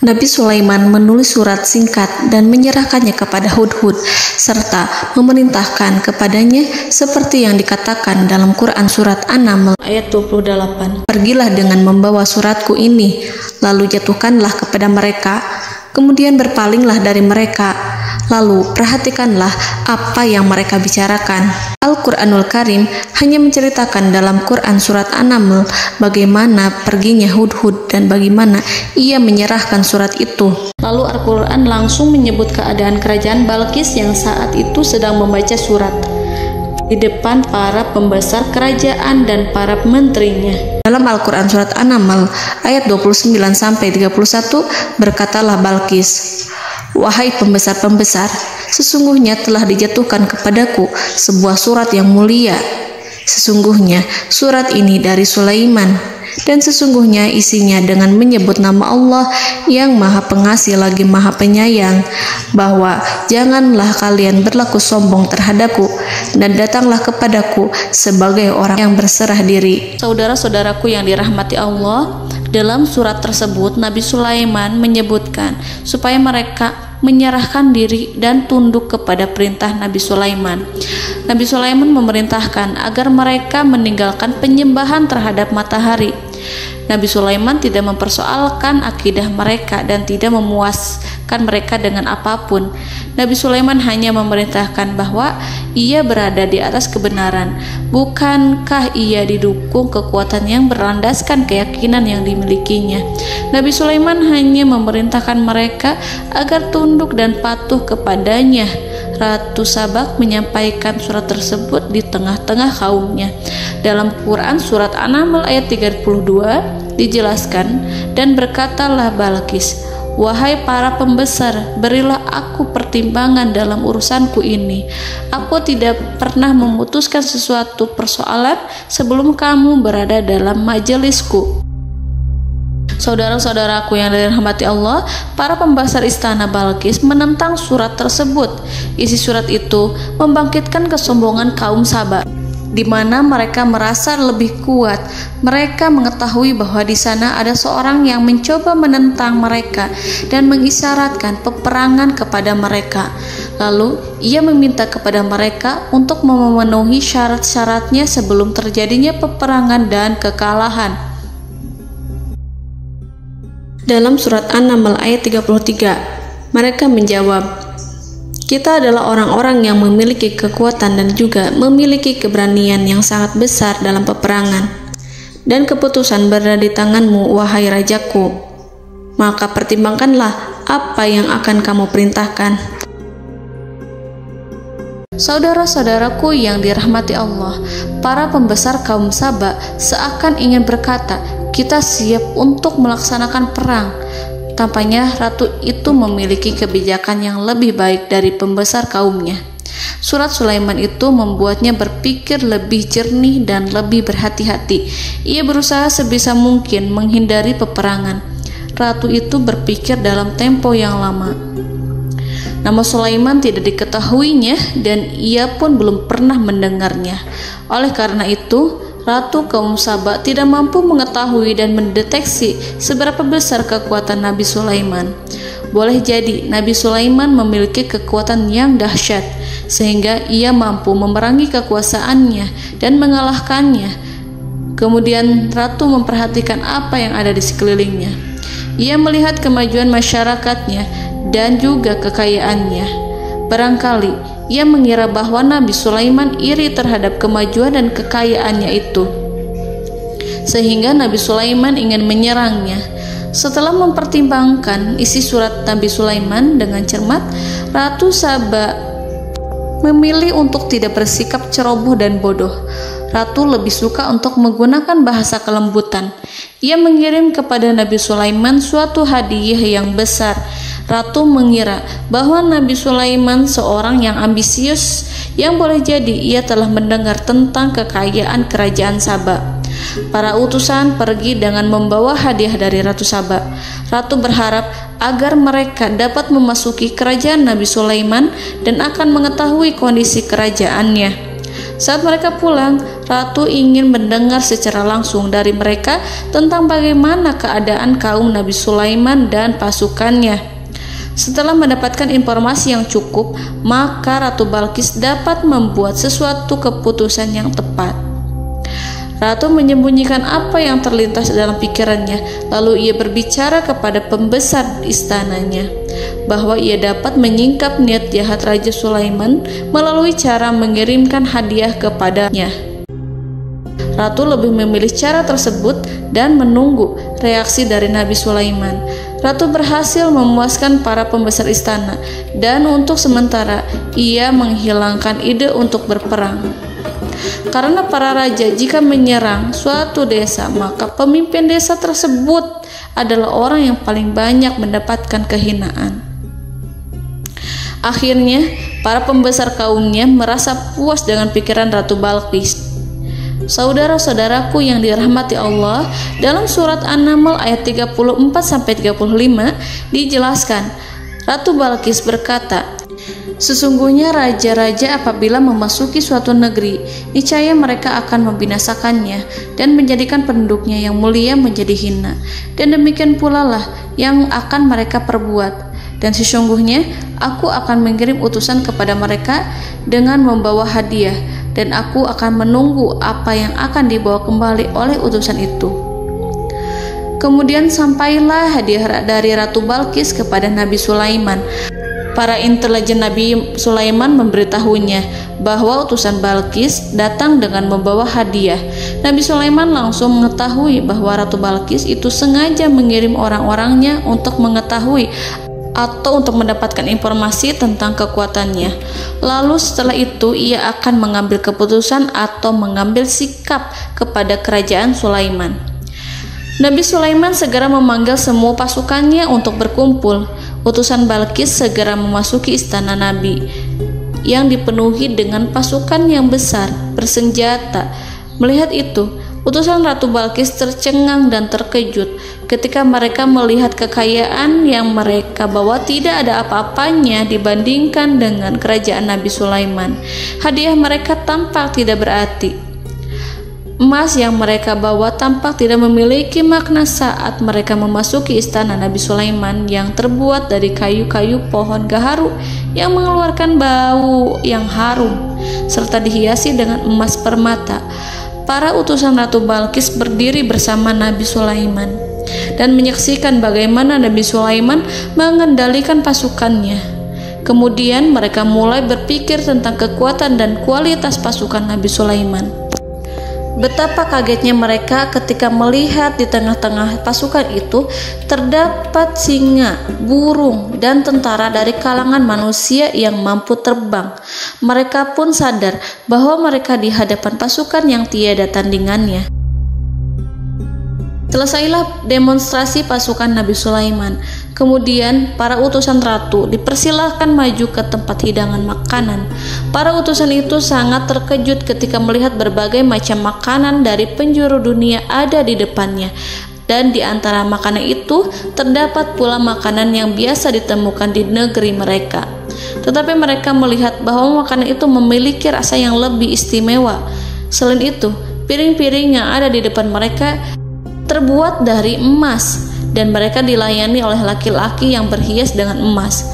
Nabi Sulaiman menulis surat singkat dan menyerahkannya kepada hudhud serta memerintahkan kepadanya seperti yang dikatakan dalam Quran surat An-Naml ayat 28. "Pergilah dengan membawa suratku ini, lalu jatuhkanlah kepada mereka, kemudian berpalinglah dari mereka, lalu perhatikanlah apa yang mereka bicarakan." Al-Quranul Karim hanya menceritakan dalam Quran surat An-Naml bagaimana perginya hudhud dan bagaimana ia menyerahkan surat itu. Lalu Al-Quran langsung menyebut keadaan kerajaan Balqis yang saat itu sedang membaca surat di depan para pembesar kerajaan dan para menterinya. Dalam Al-Quran surat An-Naml ayat 29-31 berkatalah Balqis, "Wahai pembesar-pembesar, sesungguhnya telah dijatuhkan kepadaku sebuah surat yang mulia. Sesungguhnya surat ini dari Sulaiman, dan sesungguhnya isinya dengan menyebut nama Allah yang Maha Pengasih lagi Maha Penyayang, bahwa janganlah kalian berlaku sombong terhadapku, dan datanglah kepadaku sebagai orang yang berserah diri." Saudara-saudaraku yang dirahmati Allah, dalam surat tersebut Nabi Sulaiman menyebutkan supaya mereka menyerahkan diri dan tunduk kepada perintah Nabi Sulaiman. Nabi Sulaiman memerintahkan agar mereka meninggalkan penyembahan terhadap matahari. Nabi Sulaiman tidak mempersoalkan akidah mereka dan tidak memuaskan mereka dengan apapun. Nabi Sulaiman hanya memerintahkan bahwa ia berada di atas kebenaran. Bukankah ia didukung kekuatan yang berlandaskan keyakinan yang dimilikinya? Nabi Sulaiman hanya memerintahkan mereka agar tunduk dan patuh kepadanya. Ratu Sabak menyampaikan surat tersebut di tengah-tengah kaumnya. Dalam Quran surat An-Naml ayat 32 dijelaskan, "Dan berkatalah Balqis, wahai para pembesar, berilah aku pertimbangan dalam urusanku ini. Aku tidak pernah memutuskan sesuatu persoalan sebelum kamu berada dalam majelisku." Saudara-saudaraku yang dirahmati Allah, para pembesar istana Balqis menentang surat tersebut. Isi surat itu membangkitkan kesombongan kaum Sabak, di mana mereka merasa lebih kuat. Mereka mengetahui bahwa di sana ada seorang yang mencoba menentang mereka dan mengisyaratkan peperangan kepada mereka. Lalu ia meminta kepada mereka untuk memenuhi syarat-syaratnya sebelum terjadinya peperangan dan kekalahan. Dalam surat An-Naml ayat 33, mereka menjawab, "Kita adalah orang-orang yang memiliki kekuatan dan juga memiliki keberanian yang sangat besar dalam peperangan. Dan keputusan berada di tanganmu, wahai rajaku. Maka pertimbangkanlah apa yang akan kamu perintahkan." Saudara-saudaraku yang dirahmati Allah, para pembesar kaum Sabak seakan ingin berkata, "Kita siap untuk melaksanakan perang." Tampaknya ratu itu memiliki kebijakan yang lebih baik dari pembesar kaumnya. Surat Sulaiman itu membuatnya berpikir lebih jernih dan lebih berhati-hati. Ia berusaha sebisa mungkin menghindari peperangan. Ratu itu berpikir dalam tempo yang lama. Nama Sulaiman tidak diketahuinya dan ia pun belum pernah mendengarnya. Oleh karena itu, Ratu kaum Sabak tidak mampu mengetahui dan mendeteksi seberapa besar kekuatan Nabi Sulaiman. boleh jadi Nabi Sulaiman memiliki kekuatan yang dahsyat sehingga ia mampu memerangi kekuasaannya dan mengalahkannya. Kemudian ratu memperhatikan apa yang ada di sekelilingnya. Ia melihat kemajuan masyarakatnya dan juga kekayaannya. Barangkali ia mengira bahwa Nabi Sulaiman iri terhadap kemajuan dan kekayaannya itu, sehingga Nabi Sulaiman ingin menyerangnya. Setelah mempertimbangkan isi surat Nabi Sulaiman dengan cermat, Ratu Saba memilih untuk tidak bersikap ceroboh dan bodoh. Ratu lebih suka untuk menggunakan bahasa kelembutan. Ia mengirim kepada Nabi Sulaiman suatu hadiah yang besar. Ratu mengira bahwa Nabi Sulaiman seorang yang ambisius, yang boleh jadi ia telah mendengar tentang kekayaan kerajaan Saba. Para utusan pergi dengan membawa hadiah dari Ratu Saba. Ratu berharap agar mereka dapat memasuki kerajaan Nabi Sulaiman dan akan mengetahui kondisi kerajaannya. Saat mereka pulang, Ratu ingin mendengar secara langsung dari mereka tentang bagaimana keadaan kaum Nabi Sulaiman dan pasukannya. Setelah mendapatkan informasi yang cukup, maka Ratu Balqis dapat membuat sesuatu keputusan yang tepat. Ratu menyembunyikan apa yang terlintas dalam pikirannya, lalu ia berbicara kepada pembesar istananya bahwa ia dapat menyingkap niat jahat Raja Sulaiman melalui cara mengirimkan hadiah kepadanya. Ratu lebih memilih cara tersebut dan menunggu reaksi dari Nabi Sulaiman. Ratu berhasil memuaskan para pembesar istana, dan untuk sementara ia menghilangkan ide untuk berperang. Karena para raja jika menyerang suatu desa, maka pemimpin desa tersebut adalah orang yang paling banyak mendapatkan kehinaan. Akhirnya, para pembesar kaumnya merasa puas dengan pikiran Ratu Balqis. Saudara-saudaraku yang dirahmati Allah, dalam surat An-Naml ayat 34-35 dijelaskan, Ratu Balqis berkata, "Sesungguhnya raja-raja apabila memasuki suatu negeri, niscaya mereka akan membinasakannya dan menjadikan penduduknya yang mulia menjadi hina. Dan demikian pula lah yang akan mereka perbuat. Dan sesungguhnya aku akan mengirim utusan kepada mereka dengan membawa hadiah, dan aku akan menunggu apa yang akan dibawa kembali oleh utusan itu." Kemudian sampailah hadiah dari Ratu Balqis kepada Nabi Sulaiman. Para intelijen Nabi Sulaiman memberitahunya bahwa utusan Balqis datang dengan membawa hadiah. Nabi Sulaiman langsung mengetahui bahwa Ratu Balqis itu sengaja mengirim orang-orangnya untuk mengetahui atau untuk mendapatkan informasi tentang kekuatannya. Lalu setelah itu ia akan mengambil keputusan atau mengambil sikap kepada kerajaan Sulaiman. Nabi Sulaiman segera memanggil semua pasukannya untuk berkumpul. Utusan Balqis segera memasuki istana Nabi yang dipenuhi dengan pasukan yang besar bersenjata. Melihat itu, utusan Ratu Balqis tercengang dan terkejut ketika mereka melihat kekayaan yang mereka bawa tidak ada apa-apanya dibandingkan dengan kerajaan Nabi Sulaiman. Hadiah mereka tampak tidak berarti. Emas yang mereka bawa tampak tidak memiliki makna saat mereka memasuki istana Nabi Sulaiman yang terbuat dari kayu-kayu pohon gaharu yang mengeluarkan bau yang harum serta dihiasi dengan emas permata. Para utusan Ratu Balqis berdiri bersama Nabi Sulaiman dan menyaksikan bagaimana Nabi Sulaiman mengendalikan pasukannya. Kemudian mereka mulai berpikir tentang kekuatan dan kualitas pasukan Nabi Sulaiman. Betapa kagetnya mereka ketika melihat di tengah-tengah pasukan itu terdapat singa, burung, dan tentara dari kalangan manusia yang mampu terbang. Mereka pun sadar bahwa mereka di hadapan pasukan yang tiada tandingannya. Selesailah demonstrasi pasukan Nabi Sulaiman. Kemudian para utusan ratu dipersilahkan maju ke tempat hidangan makanan. Para utusan itu sangat terkejut ketika melihat berbagai macam makanan dari penjuru dunia ada di depannya. Dan di antara makanan itu terdapat pula makanan yang biasa ditemukan di negeri mereka. Tetapi mereka melihat bahwa makanan itu memiliki rasa yang lebih istimewa. Selain itu, piring-piring yang ada di depan mereka terbuat dari emas dan mereka dilayani oleh laki-laki yang berhias dengan emas.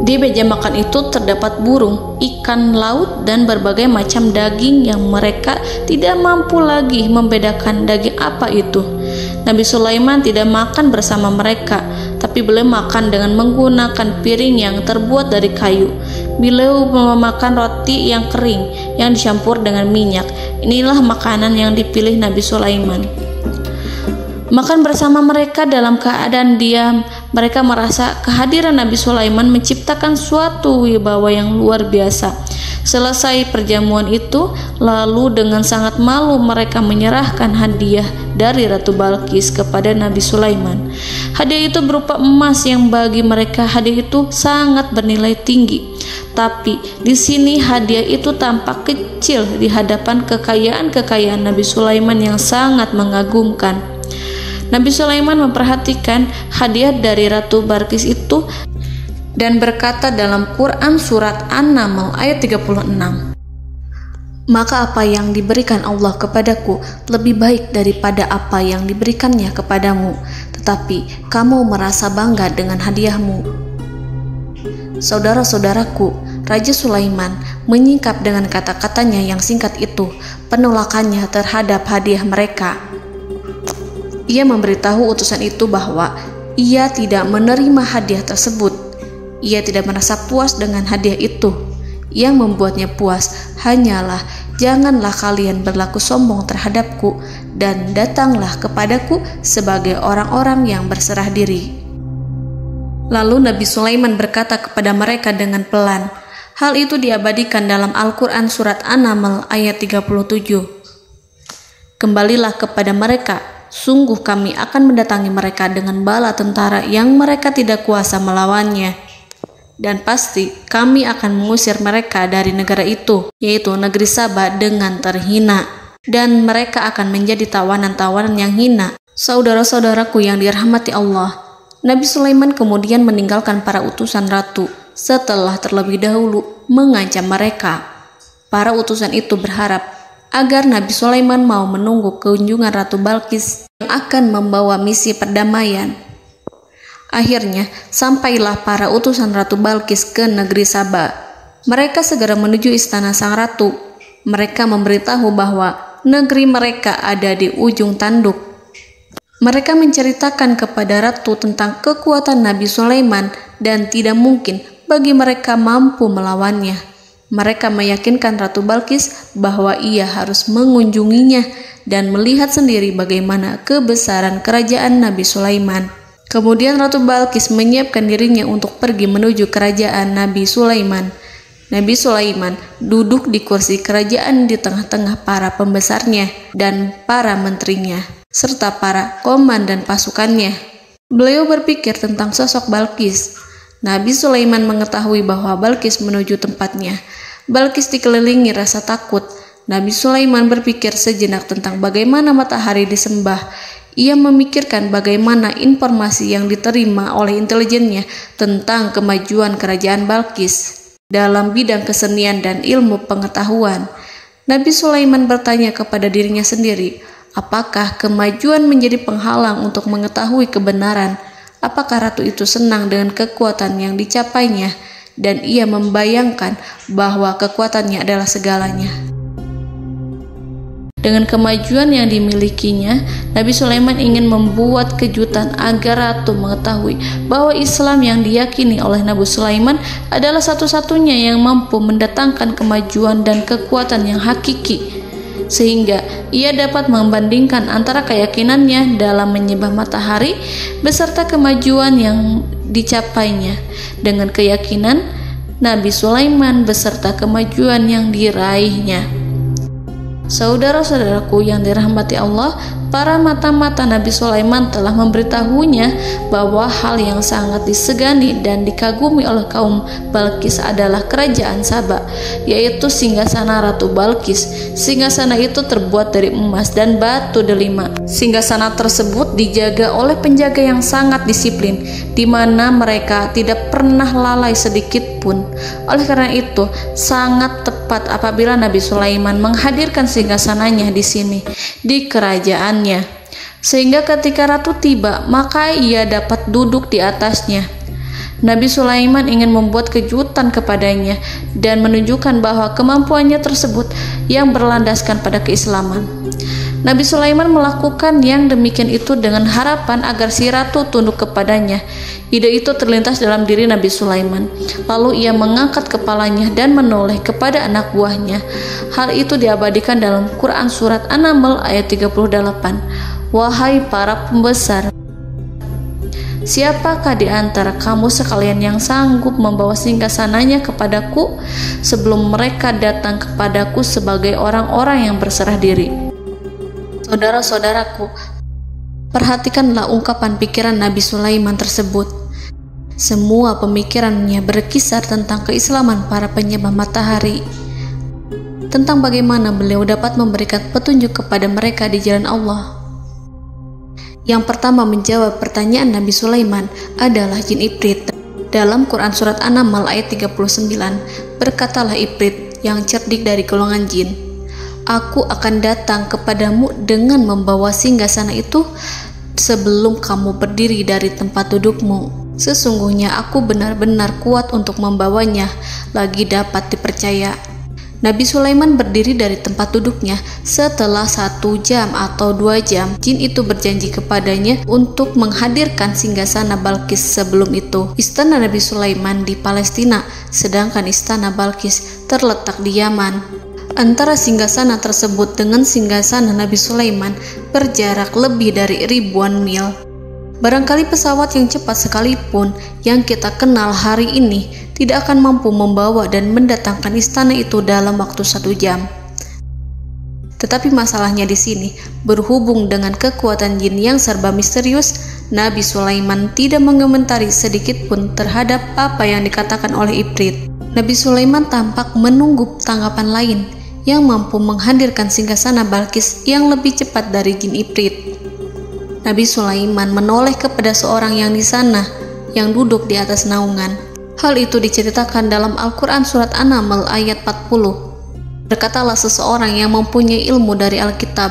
Di meja makan itu terdapat burung, ikan laut, dan berbagai macam daging yang mereka tidak mampu lagi membedakan daging apa itu. Nabi Sulaiman tidak makan bersama mereka, tapi beliau makan dengan menggunakan piring yang terbuat dari kayu. Beliau memakan roti yang kering yang dicampur dengan minyak. Inilah makanan yang dipilih Nabi Sulaiman. Makan bersama mereka dalam keadaan diam, mereka merasa kehadiran Nabi Sulaiman menciptakan suatu wibawa yang luar biasa. Selesai perjamuan itu, lalu dengan sangat malu mereka menyerahkan hadiah dari Ratu Balqis kepada Nabi Sulaiman. Hadiah itu berupa emas yang bagi mereka hadiah itu sangat bernilai tinggi. Tapi di sini hadiah itu tampak kecil di hadapan kekayaan Nabi Sulaiman yang sangat mengagumkan. Nabi Sulaiman memperhatikan hadiah dari Ratu Balqis itu dan berkata dalam Quran surat An-Naml ayat 36, "Maka apa yang diberikan Allah kepadaku lebih baik daripada apa yang diberikannya kepadamu, tetapi kamu merasa bangga dengan hadiahmu." Saudara-saudaraku, Raja Sulaiman menyingkap dengan kata-katanya yang singkat itu penolakannya terhadap hadiah mereka. Ia memberitahu utusan itu bahwa ia tidak menerima hadiah tersebut. Ia tidak merasa puas dengan hadiah itu. Yang membuatnya puas hanyalah, janganlah kalian berlaku sombong terhadapku dan datanglah kepadaku sebagai orang-orang yang berserah diri. Lalu Nabi Sulaiman berkata kepada mereka dengan pelan. Hal itu diabadikan dalam Al-Quran surat An-Naml ayat 37. "Kembalilah kepada mereka, sungguh kami akan mendatangi mereka dengan bala tentara yang mereka tidak kuasa melawannya. Dan pasti kami akan mengusir mereka dari negara itu, yaitu negeri Saba, dengan terhina. Dan mereka akan menjadi tawanan-tawanan yang hina." Saudara-saudaraku yang dirahmati Allah, Nabi Sulaiman kemudian meninggalkan para utusan ratu setelah terlebih dahulu mengancam mereka. Para utusan itu berharap agar Nabi Sulaiman mau menunggu kunjungan Ratu Balqis yang akan membawa misi perdamaian. Akhirnya, sampailah para utusan Ratu Balqis ke negeri Saba. Mereka segera menuju istana sang ratu. Mereka memberitahu bahwa negeri mereka ada di ujung tanduk. Mereka menceritakan kepada ratu tentang kekuatan Nabi Sulaiman dan tidak mungkin bagi mereka mampu melawannya. Mereka meyakinkan Ratu Balqis bahwa ia harus mengunjunginya dan melihat sendiri bagaimana kebesaran kerajaan Nabi Sulaiman. Kemudian Ratu Balqis menyiapkan dirinya untuk pergi menuju kerajaan Nabi Sulaiman. Nabi Sulaiman duduk di kursi kerajaan di tengah-tengah para pembesarnya dan para menterinya, serta para komandan pasukannya. Beliau berpikir tentang sosok Balqis. Nabi Sulaiman mengetahui bahwa Balqis menuju tempatnya. Balqis dikelilingi rasa takut. Nabi Sulaiman berpikir sejenak tentang bagaimana matahari disembah. Ia memikirkan bagaimana informasi yang diterima oleh intelijennya tentang kemajuan kerajaan Balqis dalam bidang kesenian dan ilmu pengetahuan. Nabi Sulaiman bertanya kepada dirinya sendiri, apakah kemajuan menjadi penghalang untuk mengetahui kebenaran? Apakah ratu itu senang dengan kekuatan yang dicapainya? Dan ia membayangkan bahwa kekuatannya adalah segalanya. Dengan kemajuan yang dimilikinya, Nabi Sulaiman ingin membuat kejutan agar ratu mengetahui bahwa Islam yang diyakini oleh Nabi Sulaiman adalah satu-satunya yang mampu mendatangkan kemajuan dan kekuatan yang hakiki, sehingga ia dapat membandingkan antara keyakinannya dalam menyembah matahari beserta kemajuan yang dicapainya dengan keyakinan Nabi Sulaiman beserta kemajuan yang diraihnya. Saudara-saudaraku yang dirahmati Allah, para mata-mata Nabi Sulaiman telah memberitahunya bahwa hal yang sangat disegani dan dikagumi oleh kaum Balqis adalah kerajaan Saba, yaitu singgasana Ratu Balqis. Singgasana itu terbuat dari emas dan batu delima. Singgasana tersebut dijaga oleh penjaga yang sangat disiplin, di mana mereka tidak pernah lalai sedikit pun. Oleh karena itu, sangat tepat apabila Nabi Sulaiman menghadirkan singgasananya di sini, di kerajaannya. sehingga ketika ratu tiba, maka ia dapat duduk di atasnya. Nabi Sulaiman ingin membuat kejutan kepadanya dan menunjukkan bahwa kemampuannya tersebut yang berlandaskan pada keislaman. Nabi Sulaiman melakukan yang demikian itu dengan harapan agar si ratu tunduk kepadanya. Ide itu terlintas dalam diri Nabi Sulaiman. Lalu ia mengangkat kepalanya dan menoleh kepada anak buahnya. Hal itu diabadikan dalam Quran Surat An-Naml ayat 38. Wahai para pembesar, siapakah di antara kamu sekalian yang sanggup membawa singgasananya kepadaku sebelum mereka datang kepadaku sebagai orang-orang yang berserah diri? Saudara-saudaraku, perhatikanlah ungkapan pikiran Nabi Sulaiman tersebut. Semua pemikirannya berkisar tentang keislaman para penyembah matahari, tentang bagaimana beliau dapat memberikan petunjuk kepada mereka di jalan Allah. Yang pertama menjawab pertanyaan Nabi Sulaiman adalah jin Ifrit. Dalam Quran Surat An-Naml ayat 39, berkatalah Ifrit yang cerdik dari golongan jin, "Aku akan datang kepadamu dengan membawa singgasana itu sebelum kamu berdiri dari tempat dudukmu. Sesungguhnya aku benar-benar kuat untuk membawanya, lagi dapat dipercaya." Nabi Sulaiman berdiri dari tempat duduknya. Setelah 1 jam atau 2 jam, jin itu berjanji kepadanya untuk menghadirkan singgasana Balkis. Sebelum itu, istana Nabi Sulaiman di Palestina, sedangkan istana Balkis terletak di Yaman. Antara singgasana tersebut dengan singgasana Nabi Sulaiman berjarak lebih dari ribuan mil. Barangkali pesawat yang cepat sekalipun yang kita kenal hari ini tidak akan mampu membawa dan mendatangkan istana itu dalam waktu 1 jam. Tetapi masalahnya di sini, berhubung dengan kekuatan jin yang serba misterius, Nabi Sulaiman tidak mengomentari sedikit pun terhadap apa yang dikatakan oleh Ifrit. Nabi Sulaiman tampak menunggu tanggapan lain yang mampu menghadirkan singgasana Balkis yang lebih cepat dari jin Ifrit. Nabi Sulaiman menoleh kepada seorang yang di sana, yang duduk di atas naungan. Hal itu diceritakan dalam Al-Quran Surat An-Naml ayat 40. Berkatalah seseorang yang mempunyai ilmu dari Alkitab,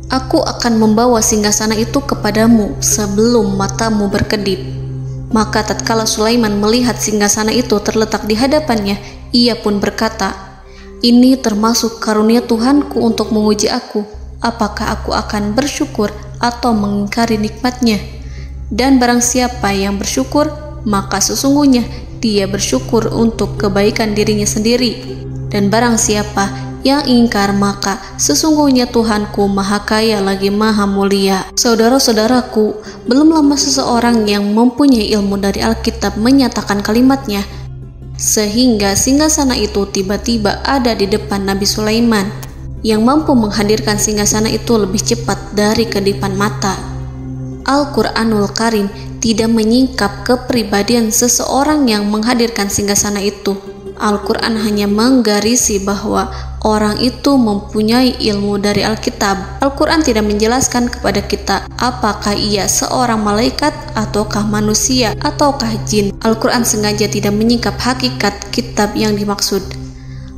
"Aku akan membawa singgasana itu kepadamu sebelum matamu berkedip." Maka tatkala Sulaiman melihat singgasana itu terletak di hadapannya, ia pun berkata, "Ini termasuk karunia Tuhanku untuk menguji aku. Apakah aku akan bersyukur atau mengingkari nikmatnya? Dan barang siapa yang bersyukur, maka sesungguhnya dia bersyukur untuk kebaikan dirinya sendiri. Dan barang siapa yang ingkar, maka sesungguhnya Tuhanku maha kaya lagi maha mulia." Saudara-saudaraku, belum lama seseorang yang mempunyai ilmu dari Alkitab menyatakan kalimatnya, sehingga singgasana itu tiba-tiba ada di depan Nabi Sulaiman, yang mampu menghadirkan singgasana itu lebih cepat dari kedipan mata. Al-Quranul Karim tidak menyingkap kepribadian seseorang yang menghadirkan singgasana itu. Al-Quran hanya menggarisi bahwa orang itu mempunyai ilmu dari Alkitab. Al-Quran tidak menjelaskan kepada kita apakah ia seorang malaikat ataukah manusia ataukah jin. Al-Quran sengaja tidak menyingkap hakikat kitab yang dimaksud.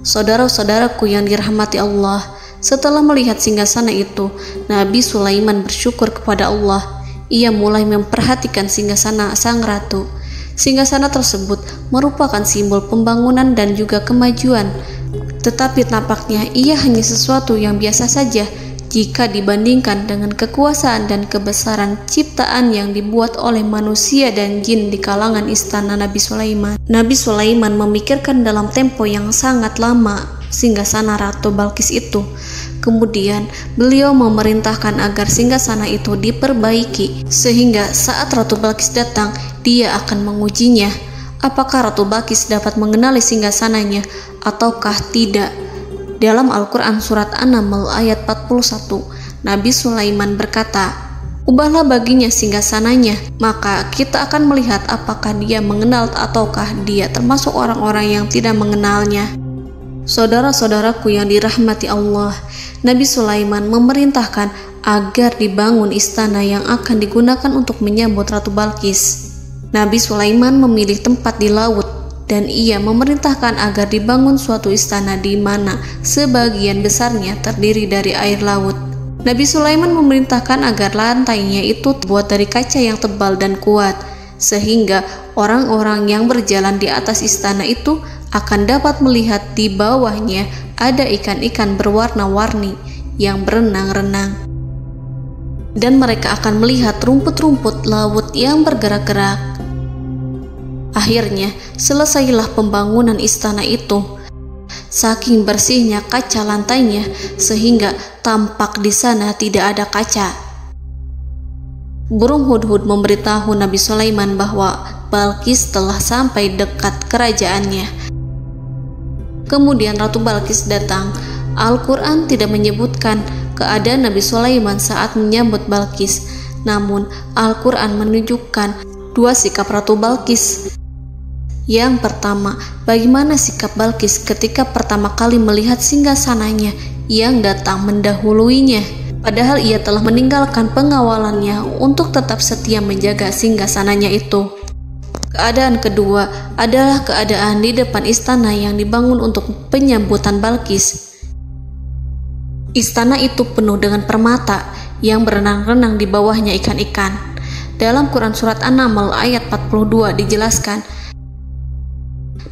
Saudara-saudaraku yang dirahmati Allah, setelah melihat singgasana itu, Nabi Sulaiman bersyukur kepada Allah. Ia mulai memperhatikan singgasana sang ratu. Singgasana tersebut merupakan simbol pembangunan dan juga kemajuan, tetapi tampaknya ia hanya sesuatu yang biasa saja jika dibandingkan dengan kekuasaan dan kebesaran ciptaan yang dibuat oleh manusia dan jin di kalangan istana Nabi Sulaiman. Nabi Sulaiman memikirkan dalam tempo yang sangat lama singgasana Ratu Balkis itu. Kemudian beliau memerintahkan agar singgasana itu diperbaiki, sehingga saat Ratu Balkis datang, dia akan mengujinya. Apakah Ratu Balkis dapat mengenali singgasananya ataukah tidak? Dalam Al-Quran Surat An-Naml ayat 41, Nabi Sulaiman berkata, "Ubahlah baginya singgasananya, maka kita akan melihat apakah dia mengenal ataukah dia termasuk orang-orang yang tidak mengenalnya." Saudara-saudaraku yang dirahmati Allah, Nabi Sulaiman memerintahkan agar dibangun istana yang akan digunakan untuk menyambut Ratu Balkis. Nabi Sulaiman memilih tempat di laut, dan ia memerintahkan agar dibangun suatu istana di mana sebagian besarnya terdiri dari air laut. Nabi Sulaiman memerintahkan agar lantainya itu terbuat dari kaca yang tebal dan kuat, sehingga orang-orang yang berjalan di atas istana itu akan dapat melihat di bawahnya ada ikan-ikan berwarna-warni yang berenang-renang. Dan mereka akan melihat rumput-rumput laut yang bergerak-gerak. Akhirnya, selesailah pembangunan istana itu. Saking bersihnya kaca lantainya, sehingga tampak di sana tidak ada kaca. Burung hudhud memberitahu Nabi Sulaiman bahwa Balqis telah sampai dekat kerajaannya. Kemudian Ratu Balqis datang. Al-Quran tidak menyebutkan keadaan Nabi Sulaiman saat menyambut Balqis, namun Al-Quran menunjukkan dua sikap Ratu Balqis. Yang pertama, bagaimana sikap Balqis ketika pertama kali melihat singgasananya yang datang mendahuluinya, padahal ia telah meninggalkan pengawalannya untuk tetap setia menjaga singgasananya itu. Keadaan kedua adalah keadaan di depan istana yang dibangun untuk penyambutan Balqis. Istana itu penuh dengan permata yang berenang-renang di bawahnya ikan-ikan. Dalam Quran Surat An-Naml ayat 42 dijelaskan,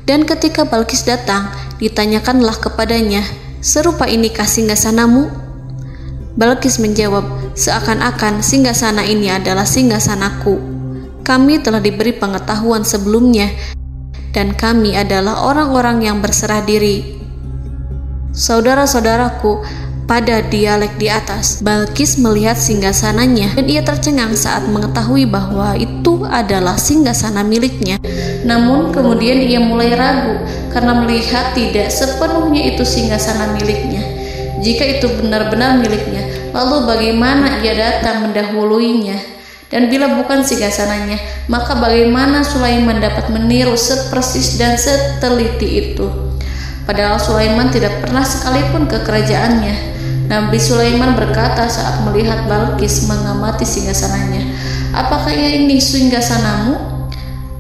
dan ketika Balqis datang, ditanyakanlah kepadanya, "Serupa inikah singgasanamu?" Balqis menjawab, "Seakan-akan singgasana ini adalah singgasanaku. Kami telah diberi pengetahuan sebelumnya, dan kami adalah orang-orang yang berserah diri." Saudara-saudaraku, pada dialek di atas, Balqis melihat singgasananya dan ia tercengang saat mengetahui bahwa itu adalah singgasana miliknya. Namun kemudian ia mulai ragu karena melihat tidak sepenuhnya itu singgasana miliknya. Jika itu benar-benar miliknya, lalu bagaimana ia datang mendahuluinya? Dan bila bukan singgasananya, maka bagaimana Sulaiman dapat meniru sepersis dan seteliti itu? Padahal Sulaiman tidak pernah sekalipun ke kerajaannya. Nabi Sulaiman berkata saat melihat Balqis mengamati singgasananya, "Apakah ini singgasanamu?"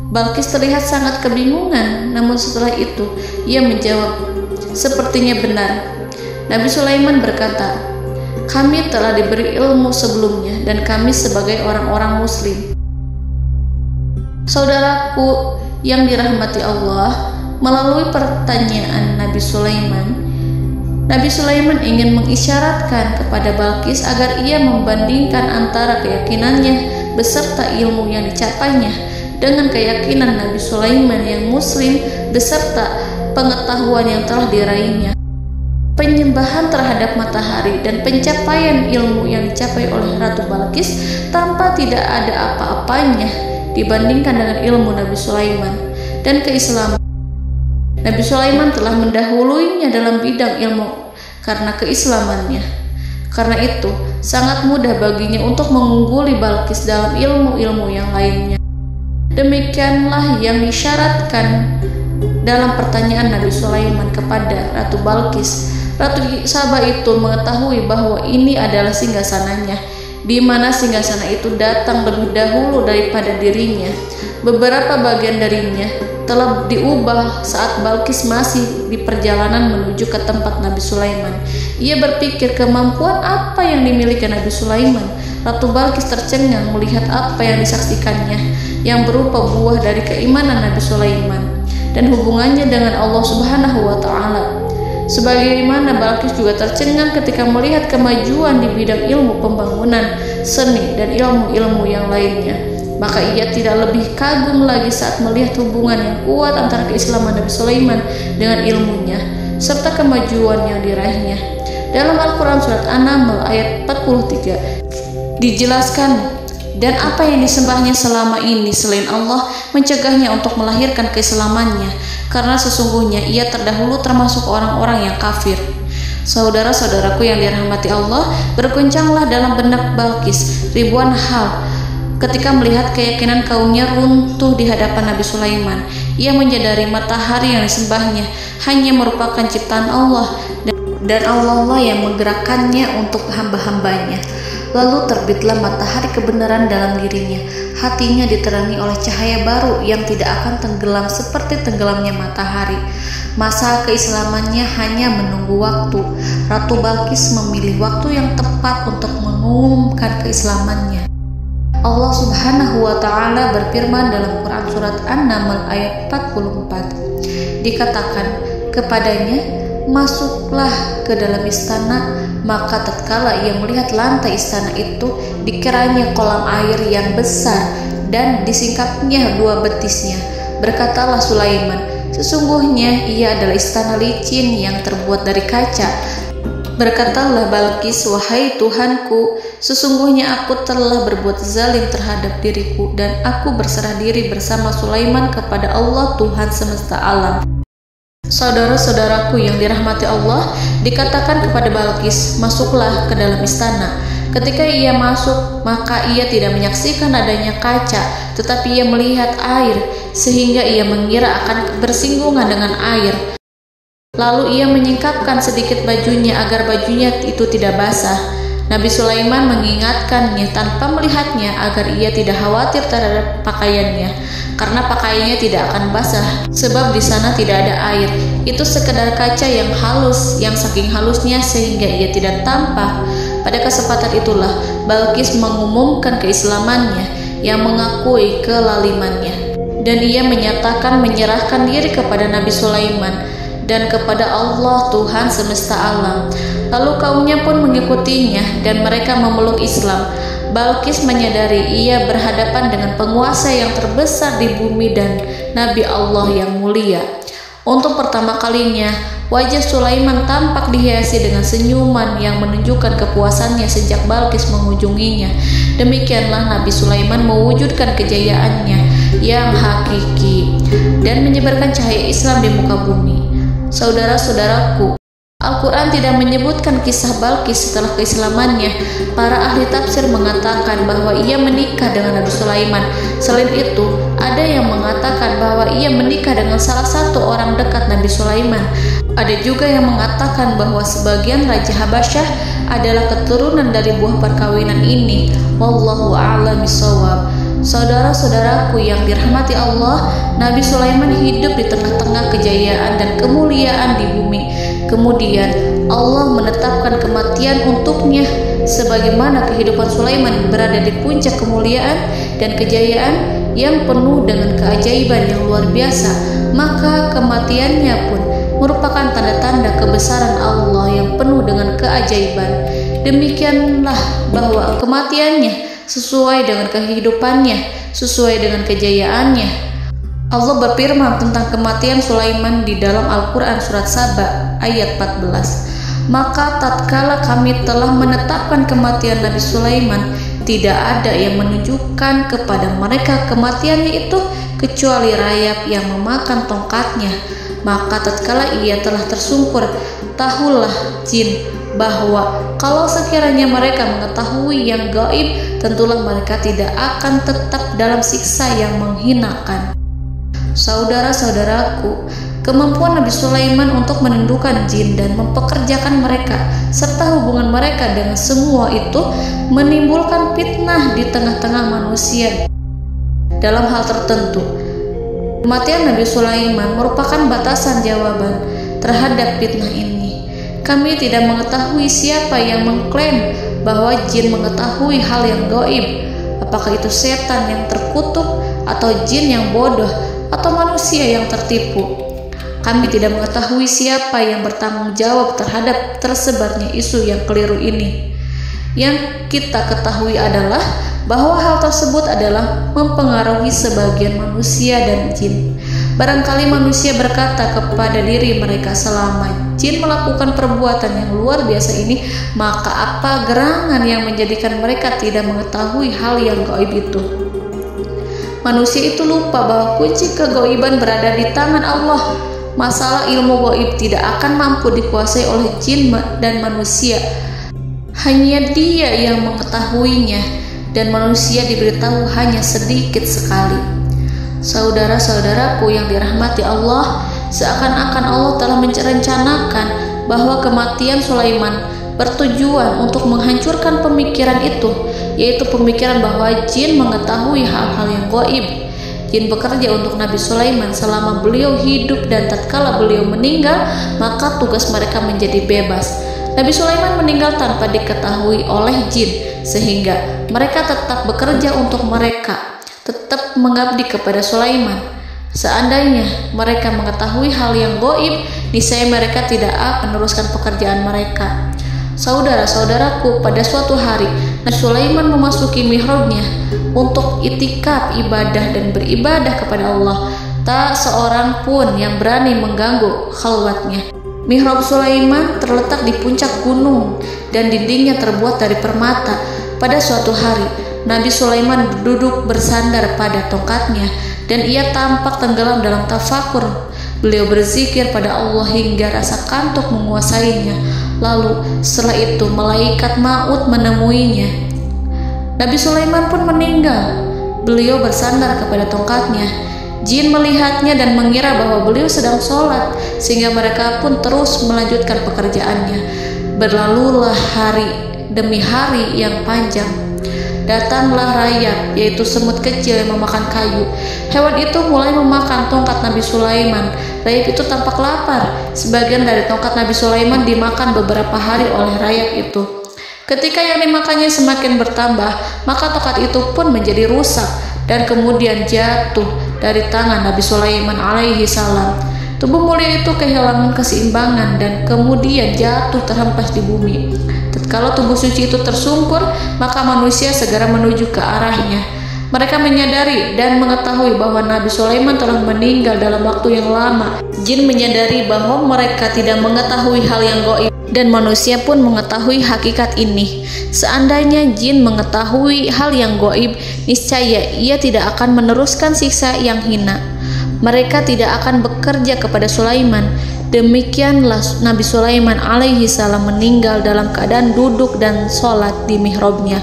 Balqis terlihat sangat kebingungan, namun setelah itu ia menjawab, "Sepertinya benar." Nabi Sulaiman berkata, "Kami telah diberi ilmu sebelumnya dan kami sebagai orang-orang muslim." Saudaraku yang dirahmati Allah, melalui pertanyaan Nabi Sulaiman ingin mengisyaratkan kepada Balqis agar ia membandingkan antara keyakinannya beserta ilmu yang dicapainya dengan keyakinan Nabi Sulaiman yang muslim beserta pengetahuan yang telah diraihnya. Penyembahan terhadap matahari dan pencapaian ilmu yang dicapai oleh Ratu Balqis tanpa tidak ada apa-apanya dibandingkan dengan ilmu Nabi Sulaiman dan keislaman. Nabi Sulaiman telah mendahuluinya dalam bidang ilmu karena keislamannya. Karena itu, sangat mudah baginya untuk mengungguli Balqis dalam ilmu-ilmu yang lainnya. Demikianlah yang disyaratkan dalam pertanyaan Nabi Sulaiman kepada Ratu Balqis. Ratu Saba itu mengetahui bahwa ini adalah singgasananya, di mana singgasana itu datang lebih dahulu daripada dirinya. Beberapa bagian darinya telah diubah saat Balqis masih di perjalanan menuju ke tempat Nabi Sulaiman. Ia berpikir kemampuan apa yang dimiliki Nabi Sulaiman. Ratu Balqis tercengang melihat apa yang disaksikannya, yang berupa buah dari keimanan Nabi Sulaiman dan hubungannya dengan Allah Subhanahu wa Ta'ala. Sebagaimana Balqis juga tercengang ketika melihat kemajuan di bidang ilmu pembangunan, seni, dan ilmu-ilmu yang lainnya. Maka ia tidak lebih kagum lagi saat melihat hubungan yang kuat antara keislaman Nabi Sulaiman dengan ilmunya serta kemajuan yang diraihnya. Dalam Al-Quran Surat An-Naml ayat 43 dijelaskan, dan apa yang disembahnya selama ini selain Allah mencegahnya untuk melahirkan keislamannya, karena sesungguhnya ia terdahulu termasuk orang-orang yang kafir. Saudara-saudaraku yang dirahmati Allah, berguncanglah dalam benak Balqis ribuan hal ketika melihat keyakinan kaumnya runtuh di hadapan Nabi Sulaiman. Ia menyadari matahari yang disembahnya hanya merupakan ciptaan Allah, dan Allah lah yang menggerakkannya untuk hamba-hambanya. Lalu terbitlah matahari kebenaran dalam dirinya. Hatinya diterangi oleh cahaya baru yang tidak akan tenggelam seperti tenggelamnya matahari. Masa keislamannya hanya menunggu waktu. Ratu Balqis memilih waktu yang tepat untuk mengumumkan keislamannya. Allah Subhanahu wa Ta'ala berfirman dalam Quran Surat An-Naml ayat 44. Dikatakan kepadanya, masuklah ke dalam istana. Maka tatkala ia melihat lantai istana itu, dikiranya kolam air yang besar dan disingkapnya 2 betisnya. Berkatalah Sulaiman, sesungguhnya ia adalah istana licin yang terbuat dari kaca. Berkatalah Balqis, wahai Tuhanku, sesungguhnya aku telah berbuat zalim terhadap diriku dan aku berserah diri bersama Sulaiman kepada Allah Tuhan semesta alam. Saudara-saudaraku yang dirahmati Allah, dikatakan kepada Balqis, masuklah ke dalam istana. Ketika ia masuk, maka ia tidak menyaksikan adanya kaca, tetapi ia melihat air, sehingga ia mengira akan bersinggungan dengan air. Lalu ia menyingkapkan sedikit bajunya agar bajunya itu tidak basah. Nabi Sulaiman mengingatkannya tanpa melihatnya agar ia tidak khawatir terhadap pakaiannya, karena pakaiannya tidak akan basah sebab di sana tidak ada air. Itu sekedar kaca yang halus, yang saking halusnya sehingga ia tidak tampak. Pada kesempatan itulah Balqis mengumumkan keislamannya yang mengakui kelalimannya, dan ia menyatakan menyerahkan diri kepada Nabi Sulaiman dan kepada Allah Tuhan semesta alam. Lalu kaumnya pun mengikutinya dan mereka memeluk Islam. Balqis menyadari ia berhadapan dengan penguasa yang terbesar di bumi dan Nabi Allah yang mulia. Untuk pertama kalinya, wajah Sulaiman tampak dihiasi dengan senyuman yang menunjukkan kepuasannya sejak Balqis mengunjunginya. Demikianlah Nabi Sulaiman mewujudkan kejayaannya yang hakiki dan menyebarkan cahaya Islam di muka bumi. Saudara-saudaraku, Al-Quran tidak menyebutkan kisah Balqis setelah keislamannya. Para ahli tafsir mengatakan bahwa ia menikah dengan Nabi Sulaiman. Selain itu, ada yang mengatakan bahwa ia menikah dengan salah satu orang dekat Nabi Sulaiman. Ada juga yang mengatakan bahwa sebagian Raja Habasyah adalah keturunan dari buah perkawinan ini. Wallahu a'lam bishawab. Saudara-saudaraku yang dirahmati Allah, Nabi Sulaiman hidup di tengah-tengah kejayaan dan kemuliaan di bumi. Kemudian Allah menetapkan kematian untuknya, sebagaimana kehidupan Sulaiman berada di puncak kemuliaan dan kejayaan yang penuh dengan keajaiban yang luar biasa, maka kematiannya pun merupakan tanda-tanda kebesaran Allah yang penuh dengan keajaiban. Demikianlah bahwa kematiannya sesuai dengan kehidupannya, sesuai dengan kejayaannya. Allah berfirman tentang kematian Sulaiman di dalam Al-Quran Surat Saba ayat 14. Maka tatkala kami telah menetapkan kematian Nabi Sulaiman, tidak ada yang menunjukkan kepada mereka kematiannya itu kecuali rayap yang memakan tongkatnya. Maka tatkala ia telah tersungkur, tahulah jin bahwa kalau sekiranya mereka mengetahui yang gaib, tentulah mereka tidak akan tetap dalam siksa yang menghinakan. Saudara-saudaraku, kemampuan Nabi Sulaiman untuk menundukkan jin dan mempekerjakan mereka serta hubungan mereka dengan semua itu menimbulkan fitnah di tengah-tengah manusia dalam hal tertentu. Kematian Nabi Sulaiman merupakan batasan jawaban terhadap fitnah ini. Kami tidak mengetahui siapa yang mengklaim bahwa jin mengetahui hal yang gaib. Apakah itu setan yang terkutuk, atau jin yang bodoh, atau manusia yang tertipu? Kami tidak mengetahui siapa yang bertanggung jawab terhadap tersebarnya isu yang keliru ini. Yang kita ketahui adalah bahwa hal tersebut adalah mempengaruhi sebagian manusia dan jin. Barangkali manusia berkata kepada diri mereka, selama jin melakukan perbuatan yang luar biasa ini, maka apa gerangan yang menjadikan mereka tidak mengetahui hal yang gaib itu? Manusia itu lupa bahwa kunci kegaiban berada di tangan Allah. Masalah ilmu gaib tidak akan mampu dikuasai oleh jin dan manusia. Hanya Dia yang mengetahuinya, dan manusia diberitahu hanya sedikit sekali. Saudara-saudaraku yang dirahmati Allah, seakan-akan Allah telah merencanakan bahwa kematian Sulaiman bertujuan untuk menghancurkan pemikiran itu, yaitu pemikiran bahwa jin mengetahui hal-hal yang gaib. Jin bekerja untuk Nabi Sulaiman selama beliau hidup, dan tatkala beliau meninggal, maka tugas mereka menjadi bebas. Nabi Sulaiman meninggal tanpa diketahui oleh jin, sehingga mereka tetap bekerja untuk mereka, tetap mengabdi kepada Sulaiman. Seandainya mereka mengetahui hal yang gaib, niscaya mereka tidak akan meneruskan pekerjaan mereka. Saudara-saudaraku, pada suatu hari Nabi Sulaiman memasuki mihrabnya untuk itikaf ibadah dan beribadah kepada Allah. Tak seorang pun yang berani mengganggu khalwatnya. Mihrab Sulaiman terletak di puncak gunung dan dindingnya terbuat dari permata. Pada suatu hari, Nabi Sulaiman duduk bersandar pada tongkatnya dan ia tampak tenggelam dalam tafakur. Beliau berzikir pada Allah hingga rasa kantuk menguasainya. Lalu setelah itu malaikat maut menemuinya. Nabi Sulaiman pun meninggal. Beliau bersandar kepada tongkatnya. Jin melihatnya dan mengira bahwa beliau sedang sholat, sehingga mereka pun terus melanjutkan pekerjaannya. Berlalulah hari demi hari yang panjang. Datanglah rayap, yaitu semut kecil yang memakan kayu. Hewan itu mulai memakan tongkat Nabi Sulaiman. Rayap itu tampak lapar. Sebagian dari tongkat Nabi Sulaiman dimakan beberapa hari oleh rayap itu. Ketika yang dimakannya semakin bertambah, maka tongkat itu pun menjadi rusak dan kemudian jatuh dari tangan Nabi Sulaiman alaihi salam. Tubuh mulia itu kehilangan keseimbangan dan kemudian jatuh terhempas di bumi. Tatkala tubuh suci itu tersungkur, maka manusia segera menuju ke arahnya. Mereka menyadari dan mengetahui bahwa Nabi Sulaiman telah meninggal dalam waktu yang lama. Jin menyadari bahwa mereka tidak mengetahui hal yang gaib, dan manusia pun mengetahui hakikat ini. Seandainya jin mengetahui hal yang gaib, niscaya ia tidak akan meneruskan siksa yang hina. Mereka tidak akan bekerja kepada Sulaiman. Demikianlah Nabi Sulaiman alaihi salam meninggal dalam keadaan duduk dan sholat di mihrabnya.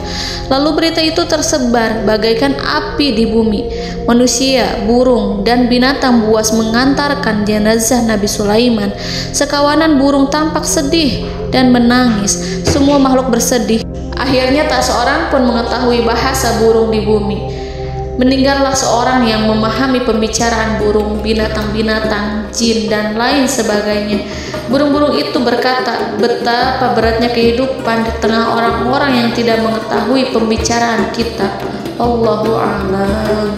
Lalu berita itu tersebar bagaikan api di bumi. Manusia, burung, dan binatang buas mengantarkan jenazah Nabi Sulaiman. Sekawanan burung tampak sedih dan menangis. Semua makhluk bersedih. Akhirnya tak seorang pun mengetahui bahasa burung di bumi. Meninggallah seorang yang memahami pembicaraan burung, binatang-binatang, jin, dan lain sebagainya. Burung-burung itu berkata, betapa beratnya kehidupan di tengah orang-orang yang tidak mengetahui pembicaraan kita. Allahu a'lam.